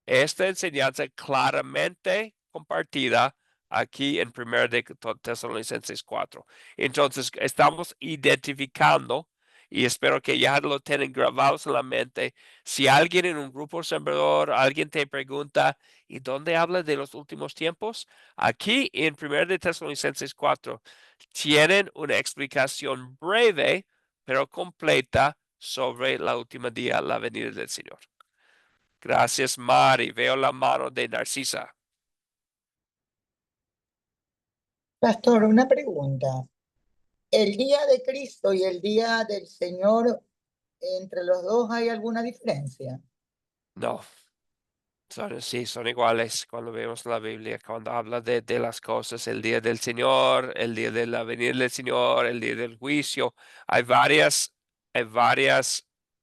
esta enseñanza claramente compartida aquí en 1 de Tesalonicenses 4. Entonces, estamos identificando y espero que ya lo tengan grabados en la mente. Si alguien en un grupo sembrador, alguien te pregunta, ¿y dónde habla de los últimos tiempos? Aquí en 1 de Tesalonicenses 4 tienen una explicación breve, pero completa sobre la última día, la venida del Señor. Gracias, Mari. Veo la mano de Narcisa. Pastor, una pregunta. ¿El día de Cristo y el día del Señor, entre los dos hay alguna diferencia? No, sí, son iguales cuando vemos la Biblia, cuando habla de las cosas, el día del Señor, el día de la venida del Señor, el día del juicio. Hay varias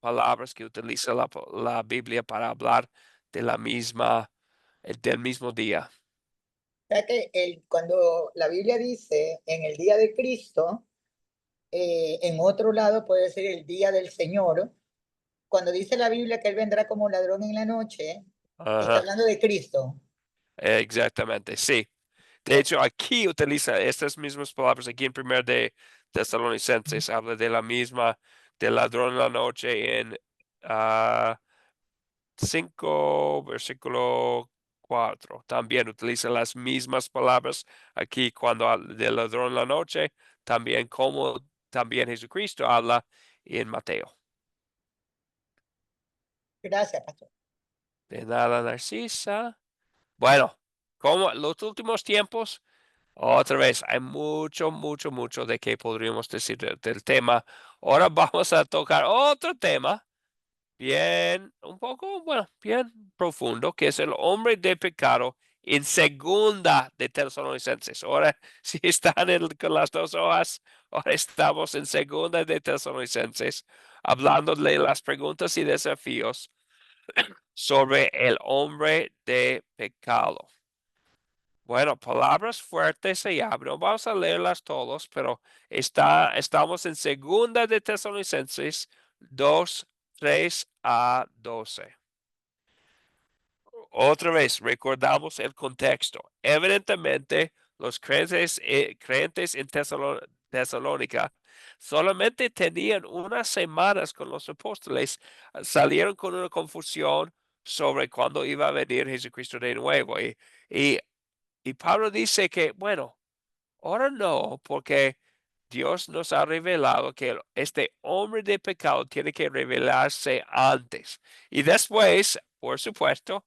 palabras que utiliza la Biblia para hablar de del mismo día. O sea que cuando la Biblia dice en el día de Cristo, en otro lado puede ser el día del Señor. Cuando dice la Biblia que Él vendrá como ladrón en la noche, está Ajá, hablando de Cristo. exactamente, sí. De hecho, aquí utiliza estas mismas palabras, aquí en 1 de Tesalonicenses, habla de la misma, del ladrón en la noche en 5, versículo 4. También utiliza las mismas palabras aquí cuando habla del ladrón en la noche, también como también Jesucristo habla en Mateo. Gracias, pastor. De nada, Narcisa. Bueno, como los últimos tiempos. Otra vez, hay mucho, mucho, mucho de que podríamos decir del tema. Ahora vamos a tocar otro tema bien, un poco, bueno, bien profundo, que es el hombre de pecado en segunda de Tesalonicenses. Ahora, si están con las dos hojas, ahora estamos en segunda de Tesalonicenses, hablando de las preguntas y desafíos sobre el hombre de pecado. Bueno, palabras fuertes se abren. Vamos a leerlas todos, pero estamos en segunda de Tesalonicenses 2, 3 a 12. Otra vez, recordamos el contexto. Evidentemente, los creyentes en Tesalónica solamente tenían unas semanas con los apóstoles, salieron con una confusión sobre cuándo iba a venir Jesucristo de nuevo. Y Pablo dice que, bueno, ahora no, porque Dios nos ha revelado que este hombre de pecado tiene que revelarse antes. Y después, por supuesto,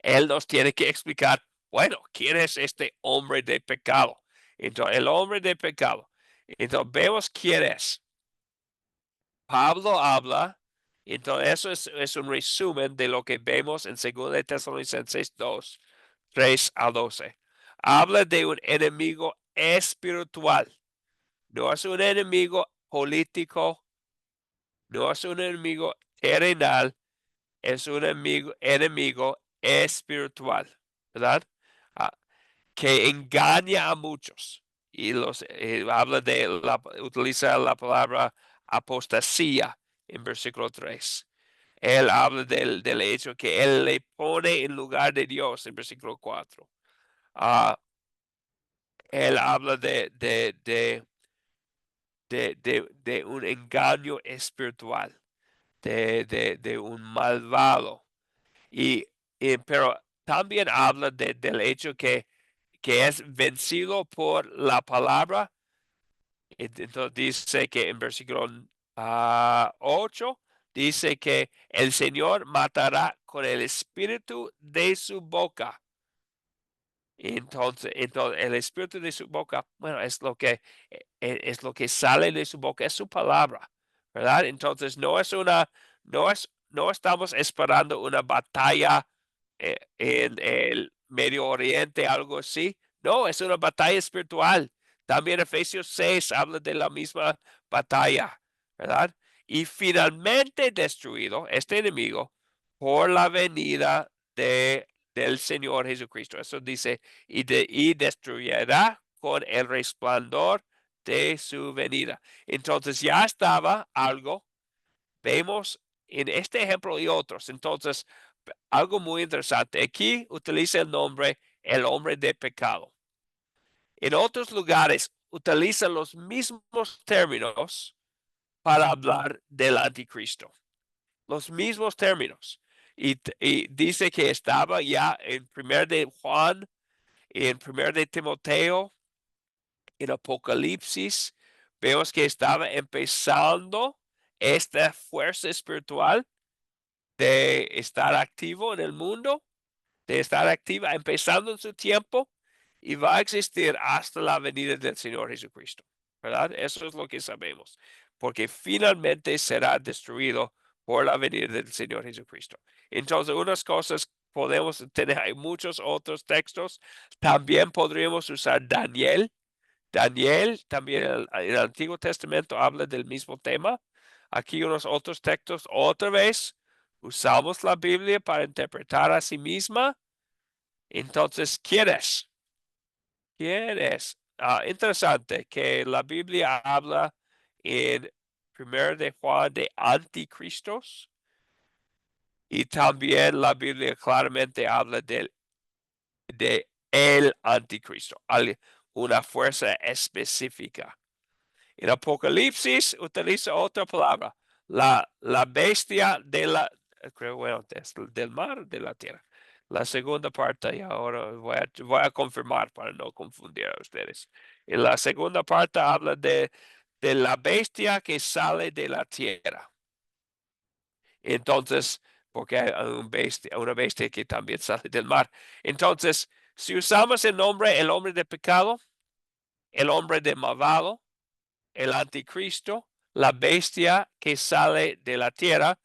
Él nos tiene que explicar, bueno, ¿quién es este hombre de pecado? Entonces, el hombre de pecado. Entonces, vemos quién es. Pablo habla, entonces eso es un resumen de lo que vemos en 2 de Tesalonicenses 2, 3 a 12. Habla de un enemigo espiritual. No es un enemigo político, no es un enemigo terrenal es un enemigo espiritual, ¿verdad? Ah, que engaña a muchos. Y utiliza la palabra apostasía en versículo 3. Él habla del hecho que él le pone en lugar de Dios en versículo 4. Él habla de un engaño espiritual, de un malvado. Pero también habla del hecho que es vencido por la palabra. Entonces dice que en versículo 8 dice que el Señor matará con el espíritu de su boca. Entonces el espíritu de su boca, bueno, es lo que sale de su boca, es su palabra, ¿verdad? Entonces no estamos esperando una batalla en el Medio Oriente, algo así. No, es una batalla espiritual. También Efesios 6 habla de la misma batalla, ¿verdad? Y finalmente destruido este enemigo por la venida del Señor Jesucristo. Eso dice, y destruyirá con el resplandor de su venida. Entonces ya estaba algo, vemos en este ejemplo y otros. Entonces, algo muy interesante. Aquí utiliza el nombre el hombre de pecado. En otros lugares utiliza los mismos términos para hablar del anticristo. Los mismos términos. Y dice que estaba ya en 1 de Juan, en 1 de Timoteo, en Apocalipsis. Vemos que estaba empezando esta fuerza espiritual de estar activo en el mundo, de estar activa, empezando en su tiempo, y va a existir hasta la venida del Señor Jesucristo, ¿verdad? Eso es lo que sabemos, porque finalmente será destruido por la venida del Señor Jesucristo. Entonces, unas cosas podemos tener, hay muchos otros textos, también podríamos usar Daniel. Daniel, también en el Antiguo Testamento habla del mismo tema. Aquí unos otros textos, otra vez, usamos la Biblia para interpretar a sí misma. Entonces, ¿quién es? ¿Quién es? Interesante que la Biblia habla en 1 de Juan de anticristos, y también la Biblia claramente habla de el anticristo, una fuerza específica. En Apocalipsis utiliza otra palabra, la bestia del mar, de la tierra. La segunda parte, y ahora voy a confirmar para no confundir a ustedes. En la segunda parte habla de la bestia que sale de la tierra. Entonces, porque hay una bestia que también sale del mar. Entonces, si usamos el hombre de pecado, el hombre de malvado, el anticristo, la bestia que sale de la tierra,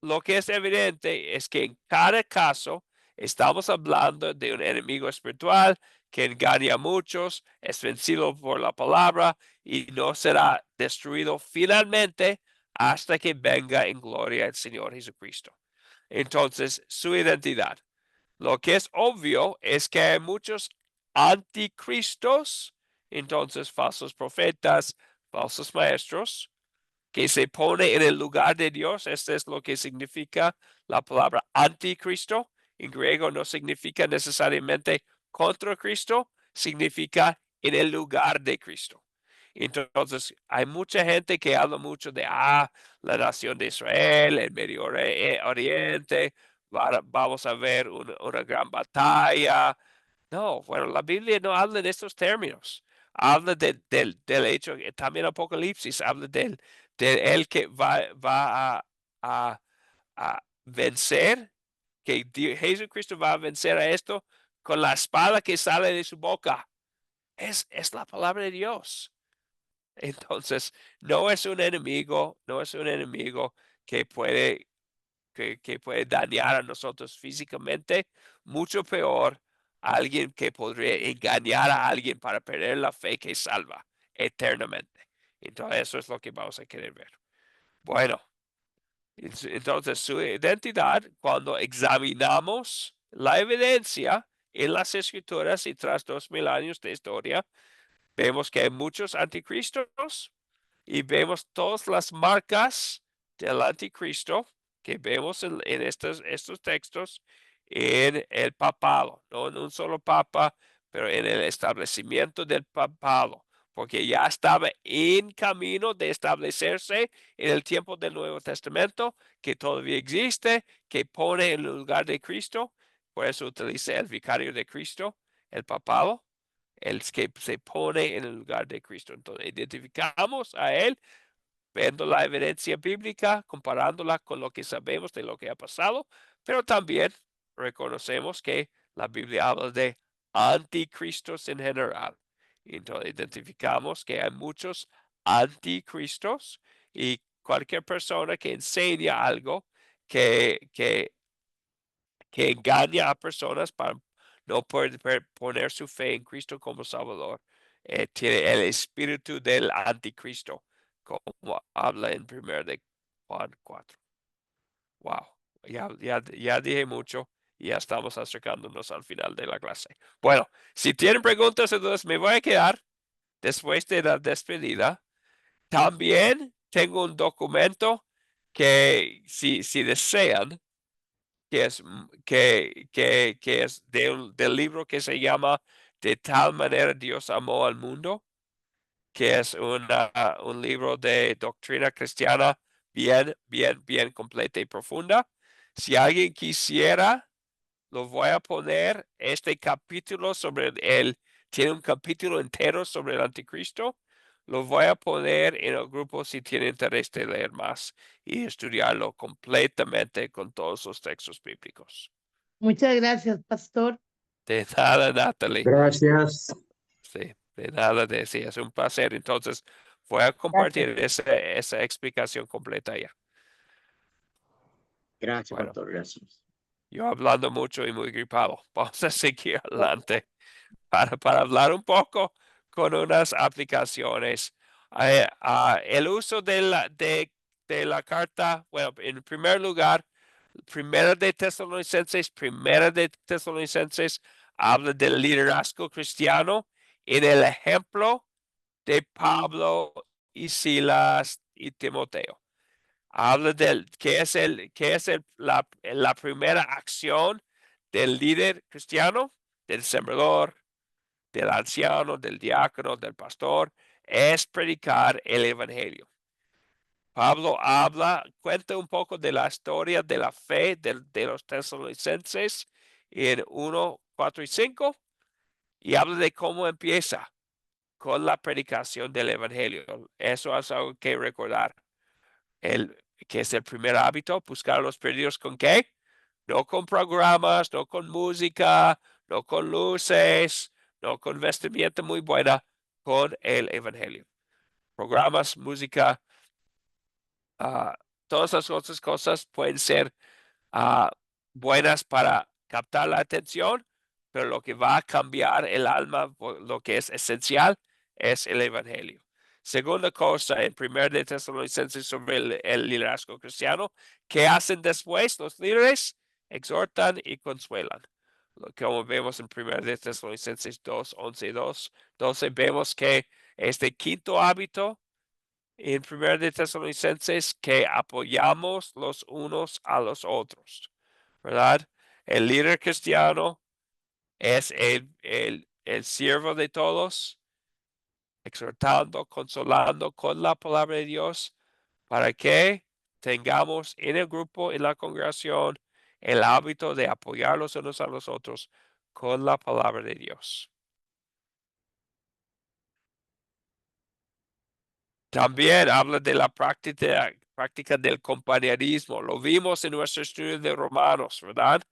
lo que es evidente es que en cada caso estamos hablando de un enemigo espiritual que engaña a muchos, es vencido por la palabra y no será destruido finalmente hasta que venga en gloria el Señor Jesucristo. Entonces, su identidad. Lo que es obvio es que hay muchos anticristos, entonces falsos profetas, falsos maestros, que se pone en el lugar de Dios. Este es lo que significa la palabra anticristo. En griego no significa necesariamente contra Cristo, significa en el lugar de Cristo. Entonces, hay mucha gente que habla mucho de la nación de Israel, el Medio Oriente, vamos a ver una gran batalla. No, bueno, la Biblia no habla de estos términos. Habla del hecho, también Apocalipsis habla del él que va a, a vencer, que Jesucristo va a vencer a esto con la espada que sale de su boca. Es la palabra de Dios. Entonces, no es un enemigo que puede, que puede dañar a nosotros físicamente, mucho peor, alguien que podría engañar a alguien para perder la fe que salva eternamente. Entonces, eso es lo que vamos a querer ver. Bueno, Entonces, su identidad, cuando examinamos la evidencia en las escrituras y tras 2000 años de historia, vemos que hay muchos anticristos y vemos todas las marcas del anticristo que vemos en estos textos en el papado, no en un solo papa, pero en el establecimiento del papado, porque ya estaba en camino de establecerse en el tiempo del Nuevo Testamento, que todavía existe, que pone en el lugar de Cristo. Por eso utiliza el vicario de Cristo, el papado, el que se pone en el lugar de Cristo. Entonces, identificamos a él viendo la evidencia bíblica, comparándola con lo que sabemos de lo que ha pasado, pero también reconocemos que la Biblia habla de anticristos en general. Entonces identificamos que hay muchos anticristos y cualquier persona que enseña algo que engaña a personas para no poder poner su fe en Cristo como Salvador, tiene el espíritu del anticristo, como habla en 1 de Juan 4. Wow, ya dije mucho y ya estamos acercándonos al final de la clase. Bueno, si tienen preguntas, entonces me voy a quedar después de la despedida. También tengo un documento que si desean, que es del libro que se llama De tal manera Dios amó al mundo, que es un libro de doctrina cristiana bien completa y profunda. Si alguien quisiera, lo voy a poner este capítulo tiene un capítulo entero sobre el anticristo. Lo voy a poner en el grupo si tiene interés de leer más y estudiarlo completamente con todos los textos bíblicos. Muchas gracias, pastor. De nada, Natalie. Gracias. Sí, de nada, sí, es un placer. Entonces, voy a compartir esa explicación completa ya. Gracias, Bueno, pastor. Gracias. yo hablando mucho y muy gripado. Vamos a seguir adelante para hablar un poco con unas aplicaciones. El uso de la carta, bueno, en primer lugar, Primera de Tesalonicenses habla del liderazgo cristiano en el ejemplo de Pablo y Silas y Timoteo. Habla del que es la primera acción del líder cristiano, del sembrador, del anciano, del diácono, del pastor, es predicar el evangelio. Pablo cuenta un poco de la historia de la fe de los tesalonicenses en 1, 4 y 5 y habla de cómo empieza con la predicación del evangelio. Eso es algo que recordar. Que es el primer hábito, buscar a los perdidos con qué? No con programas, no con música, no con luces, no con vestimenta muy buena, con el evangelio. Programas, música, todas las otras cosas pueden ser buenas para captar la atención, pero lo que va a cambiar el alma, lo que es esencial, es el evangelio. Segunda cosa, en 1 de Tesalonicenses sobre el liderazgo cristiano, ¿qué hacen después los líderes? Exhortan y consuelan. Como vemos en 1 de Tesalonicenses 2, 11 y 12, vemos que este quinto hábito en 1 de Tesalonicenses que apoyamos los unos a los otros, ¿verdad? El líder cristiano es el siervo de todos, exhortando, consolando con la palabra de Dios para que tengamos en el grupo, en la congregación, el hábito de apoyar los unos a los otros con la palabra de Dios. También habla de la práctica del compañerismo. Lo vimos en nuestro estudio de Romanos, ¿verdad?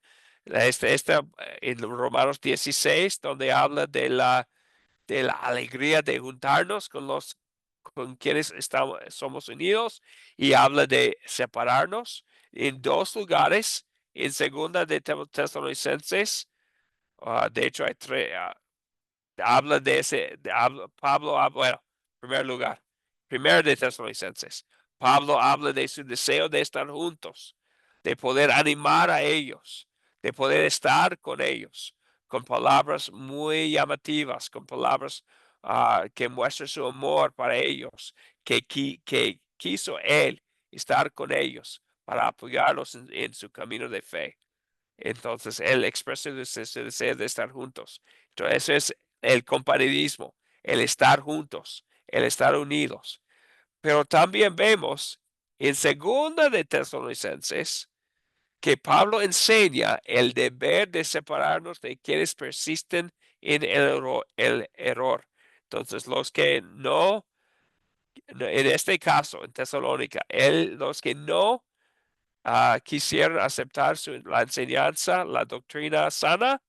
En Romanos 16, donde habla de la alegría de juntarnos con quienes somos unidos y habla de separarnos en dos lugares. En segunda de Tesalonicenses, de hecho hay tres, habla de ese, Pablo, bueno, en primer lugar, primero de Tesalonicenses. Pablo habla de su deseo de estar juntos, de poder animar a ellos, de poder estar con ellos, con palabras muy llamativas, con palabras que muestran su amor para ellos, que quiso él estar con ellos para apoyarlos en su camino de fe. Entonces, él expresa ese deseo de estar juntos. Entonces, eso es el compañerismo, el estar juntos, el estar unidos. Pero también vemos en segunda de Tesalonicenses que Pablo enseña el deber de separarnos de quienes persisten en el error. Entonces, los que no, en este caso, en Tesalónica, los que no quisieron aceptar la enseñanza, la doctrina sana,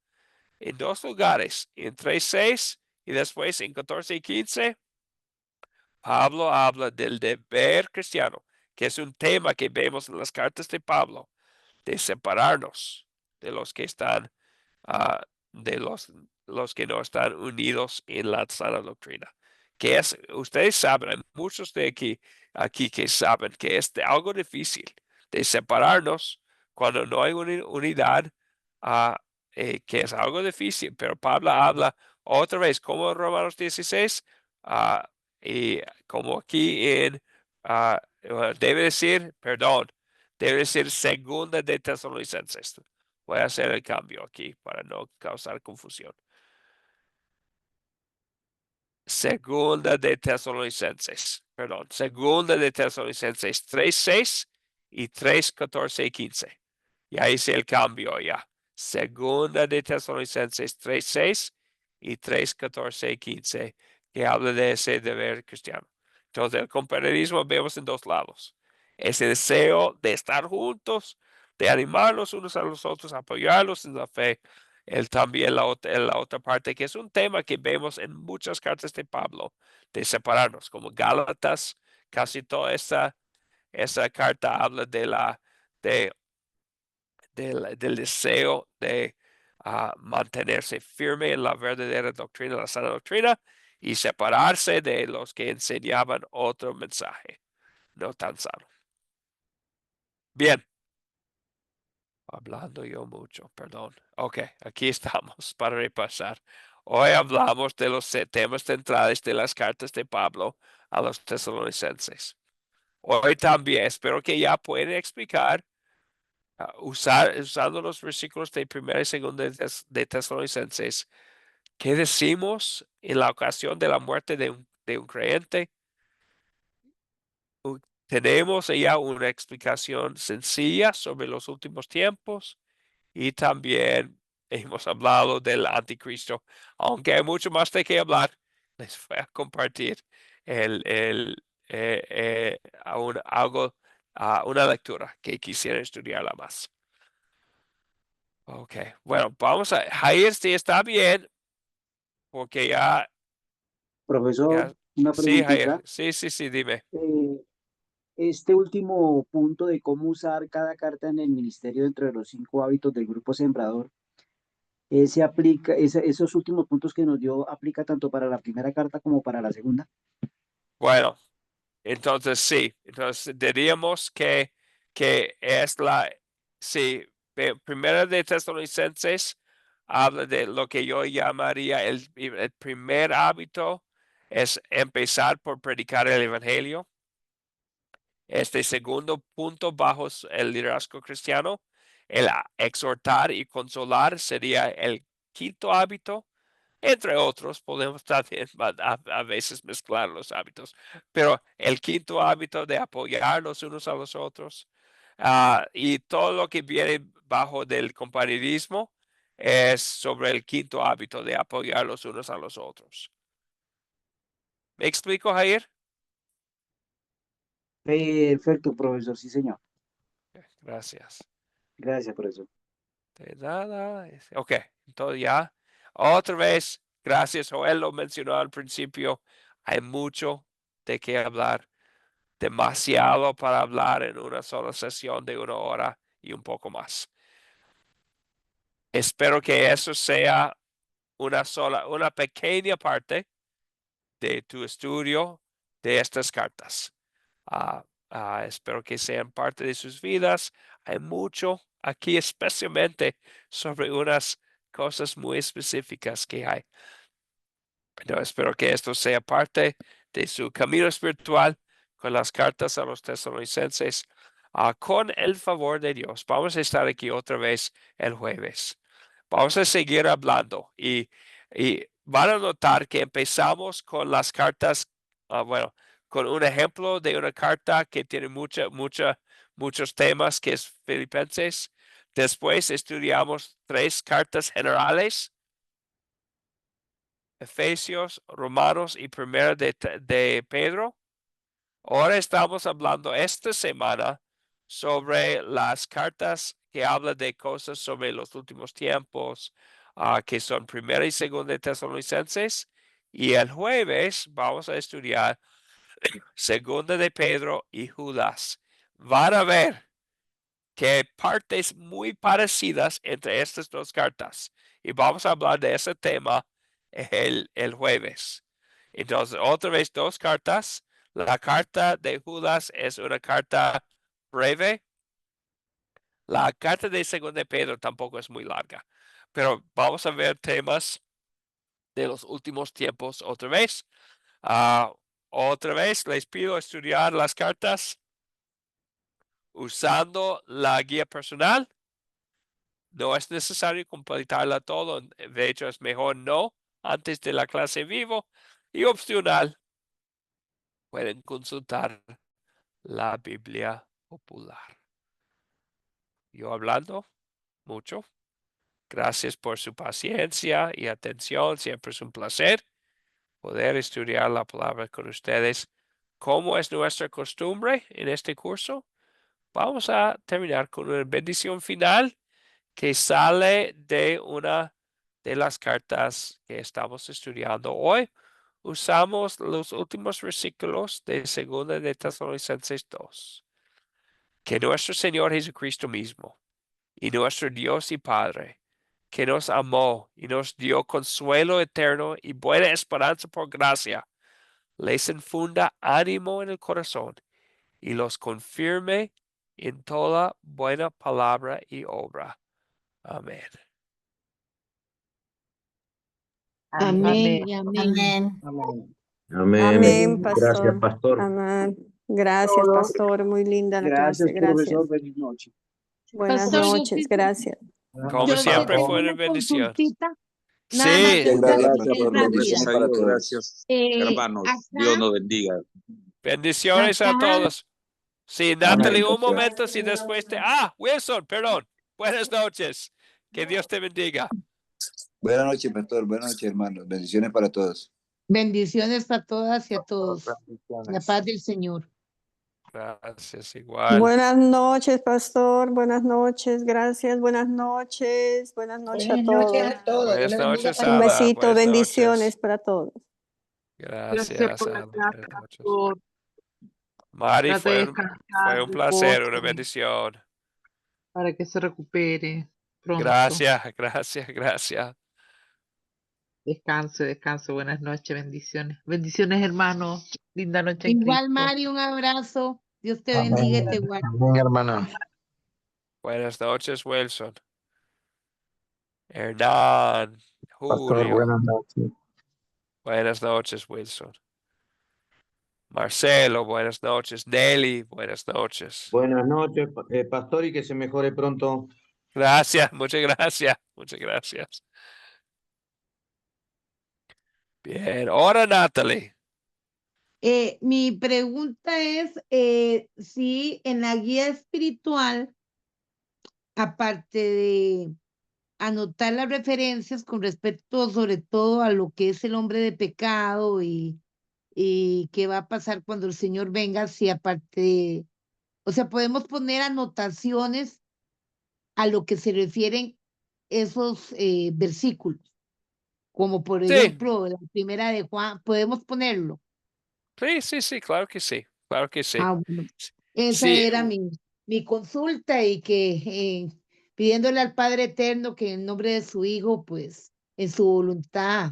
en dos lugares, en 3:6 y después en 14 y 15, Pablo habla del deber cristiano, que es un tema que vemos en las cartas de Pablo, de separarnos de los que están, de los que no están unidos en la sana doctrina. Que es, ustedes saben, hay muchos de aquí que saben que es algo difícil de separarnos cuando no hay unidad, que es algo difícil, pero Pablo habla otra vez, como en Romanos 16, y como aquí debe decir, perdón, debe decir segunda de Tesalonicenses. Voy a hacer el cambio aquí para no causar confusión. Segunda de Tesalonicenses, perdón, segunda de Tesalonicenses 3:6 y 3:14 y 15. Ya hice el cambio ya. Segunda de Tesalonicenses 3:6 y 3:14 y 15, que habla de ese deber cristiano. Entonces, el compañerismo vemos en dos lados. Ese deseo de estar juntos, de animarlos unos a los otros, apoyarlos en la fe. También la otra parte, que es un tema que vemos en muchas cartas de Pablo, de separarnos, como Gálatas, casi toda esa carta habla de del deseo de mantenerse firme en la verdadera doctrina, la sana doctrina, y separarse de los que enseñaban otro mensaje, no tan sano. Bien. Hablando yo mucho, perdón. Ok, aquí estamos para repasar. Hoy hablamos de los temas centrales de las cartas de Pablo a los tesalonicenses. Hoy también espero que ya pueden explicar, usando los versículos de primera y segunda de Tesalonicenses, qué decimos en la ocasión de la muerte de un creyente. Tenemos ya una explicación sencilla sobre los últimos tiempos. Y también hemos hablado del anticristo, aunque hay mucho más de qué hablar. Les voy a compartir una lectura que quisiera estudiarla más. Ok, bueno, vamos a, Jair, si está bien, porque ya, Profesor, una sí, preguntita. Jair, sí, dime. Este último punto de cómo usar cada carta en el ministerio dentro de los 5 hábitos del grupo Sembrador, esos últimos puntos que nos dio, ¿aplica tanto para la primera carta como para la segunda? Bueno, entonces sí, entonces diríamos que es sí, primera de Tesalonicenses habla de lo que yo llamaría el primer hábito es empezar por predicar el evangelio. Este segundo punto bajo el liderazgo cristiano, el exhortar y consolar sería el quinto hábito. Entre otros, podemos también a veces mezclar los hábitos, pero el quinto hábito de apoyar los unos a los otros, y todo lo que viene bajo del compañerismo es sobre el quinto hábito de apoyar los unos a los otros. ¿Me explico, Jair? Perfecto, profesor, sí, señor. Gracias. Gracias, profesor. De nada. Ok, entonces ya, otra vez, gracias. Joel lo mencionó al principio. Hay mucho de qué hablar, demasiado para hablar en una sola sesión de 1 hora y un poco más. Espero que eso sea una pequeña parte de tu estudio de estas cartas. Espero que sean parte de sus vidas. Hay mucho aquí, especialmente sobre unas cosas muy específicas que hay. Pero espero que esto sea parte de su camino espiritual con las cartas a los tesalonicenses. Con el favor de Dios, vamos a estar aquí otra vez el jueves. Vamos a seguir hablando y van a notar que empezamos con las cartas, bueno, con un ejemplo de una carta que tiene muchos temas, que es Filipenses. Después estudiamos 3 cartas generales: Efesios, Romanos y Primera de Pedro. Ahora estamos hablando esta semana sobre las cartas que hablan de cosas sobre los últimos tiempos, que son Primera y Segunda de Tesalonicenses. Y el jueves vamos a estudiar Segunda de Pedro y Judas. Van a ver que hay partes muy parecidas entre estas 2 cartas. Y vamos a hablar de ese tema el jueves. Entonces, otra vez 2 cartas. La carta de Judas es una carta breve. La carta de Segunda de Pedro tampoco es muy larga. Pero vamos a ver temas de los últimos tiempos otra vez. Otra vez les pido estudiar las cartas usando la guía personal. No es necesario completarla todo. De hecho, es mejor no antes de la clase vivo. Y opcional, pueden consultar la Biblia popular. Yo hablando mucho. Gracias por su paciencia y atención. Siempre es un placer poder estudiar la palabra con ustedes. Como es nuestra costumbre en este curso, vamos a terminar con una bendición final que sale de una de las cartas que estamos estudiando hoy. Usamos los últimos versículos de 2 de Tesalonicenses 2. Que nuestro Señor Jesucristo mismo y nuestro Dios y Padre, que nos amó y nos dio consuelo eterno y buena esperanza por gracia, les infunda ánimo en el corazón y los confirme en toda buena palabra y obra. Amén. Amén Amén. y amén. Amén. Amén, Gracias, pastor. pastor. Amén. Gracias, Todo. pastor. Muy linda la Gracias, clase. Gracias. profesor. Feliz noche. Buenas Pastor, noches. Gracias. Buenas Como noches, yo sí siempre, pastor. tengo fue una una bendición. consultita, nada más Sí, Muchas una gracias, bien pastor. rápida. Gracias a Dios. Todos. Gracias, hermanos. Dios Acá, nos bendiga. bendiciones a acá, todos. Sí, Amén, Natalie, un pastor. momento, si después te... Wilson, perdón. Buenas noches. Que Dios te bendiga. Buenas noches, pastor. Buenas noches, hermanos. Bendiciones para todos. bendiciones a todas y a todos. La Bendiciones. paz del Señor. Gracias, igual. Buenas noches, pastor. Buenas noches. Gracias. Buenas noches. Buenas noches a Buenas noches todos. a todos. Dios Buenas le bendiga, noches, Un pastor. Ada. besito. Buenas Bendiciones noches. para todos. Gracias Gracias, por la Ada. clase, Buenas noches. pastor. Mari, Trate de fue descansar, un placer, una repose bendición. para que se recupere pronto. Gracias. Descanse, descanse. Buenas noches, bendiciones. Bendiciones, hermanos. Linda noche en Igual, Cristo. Mari, un abrazo. Dios te Amén. bendiga y te guarde. Amén, hermano. Buenas noches, Wilson. Hernán, Pastor, Julio. buenas noches. Buenas noches, Wilson. Marcelo, buenas noches. Nelly, buenas noches. Buenas noches, pastor, y que se mejore pronto. Gracias, muchas gracias. Bien, ahora Natalie. Mi pregunta es si en la guía espiritual, aparte de anotar las referencias con respecto sobre todo a lo que es el hombre de pecado y qué va a pasar cuando el Señor venga, si aparte, o sea, podemos poner anotaciones a lo que se refieren esos versículos, como por Sí, ejemplo la primera de Juan, podemos ponerlo. sí, claro que sí. Claro que sí. Bueno, esa Sí, era mi consulta y que pidiéndole al Padre Eterno que en nombre de su Hijo, pues en su voluntad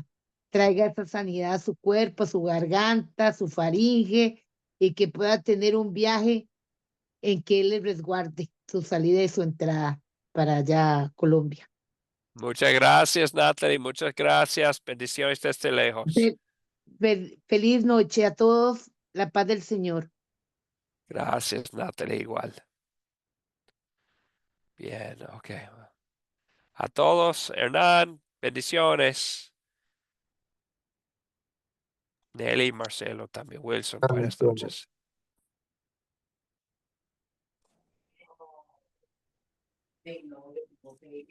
traiga esa sanidad a su cuerpo, a su garganta, a su faringe, y que pueda tener un viaje en que Él le resguarde su salida y su entrada para allá a Colombia. Muchas gracias, Natalie. Muchas gracias. Bendiciones desde lejos. Feliz noche a todos. La paz del Señor. Gracias, Natalie, igual. Bien, ok. A todos, Hernán, bendiciones. Nelly, Marcelo, también Wilson, buenas noches.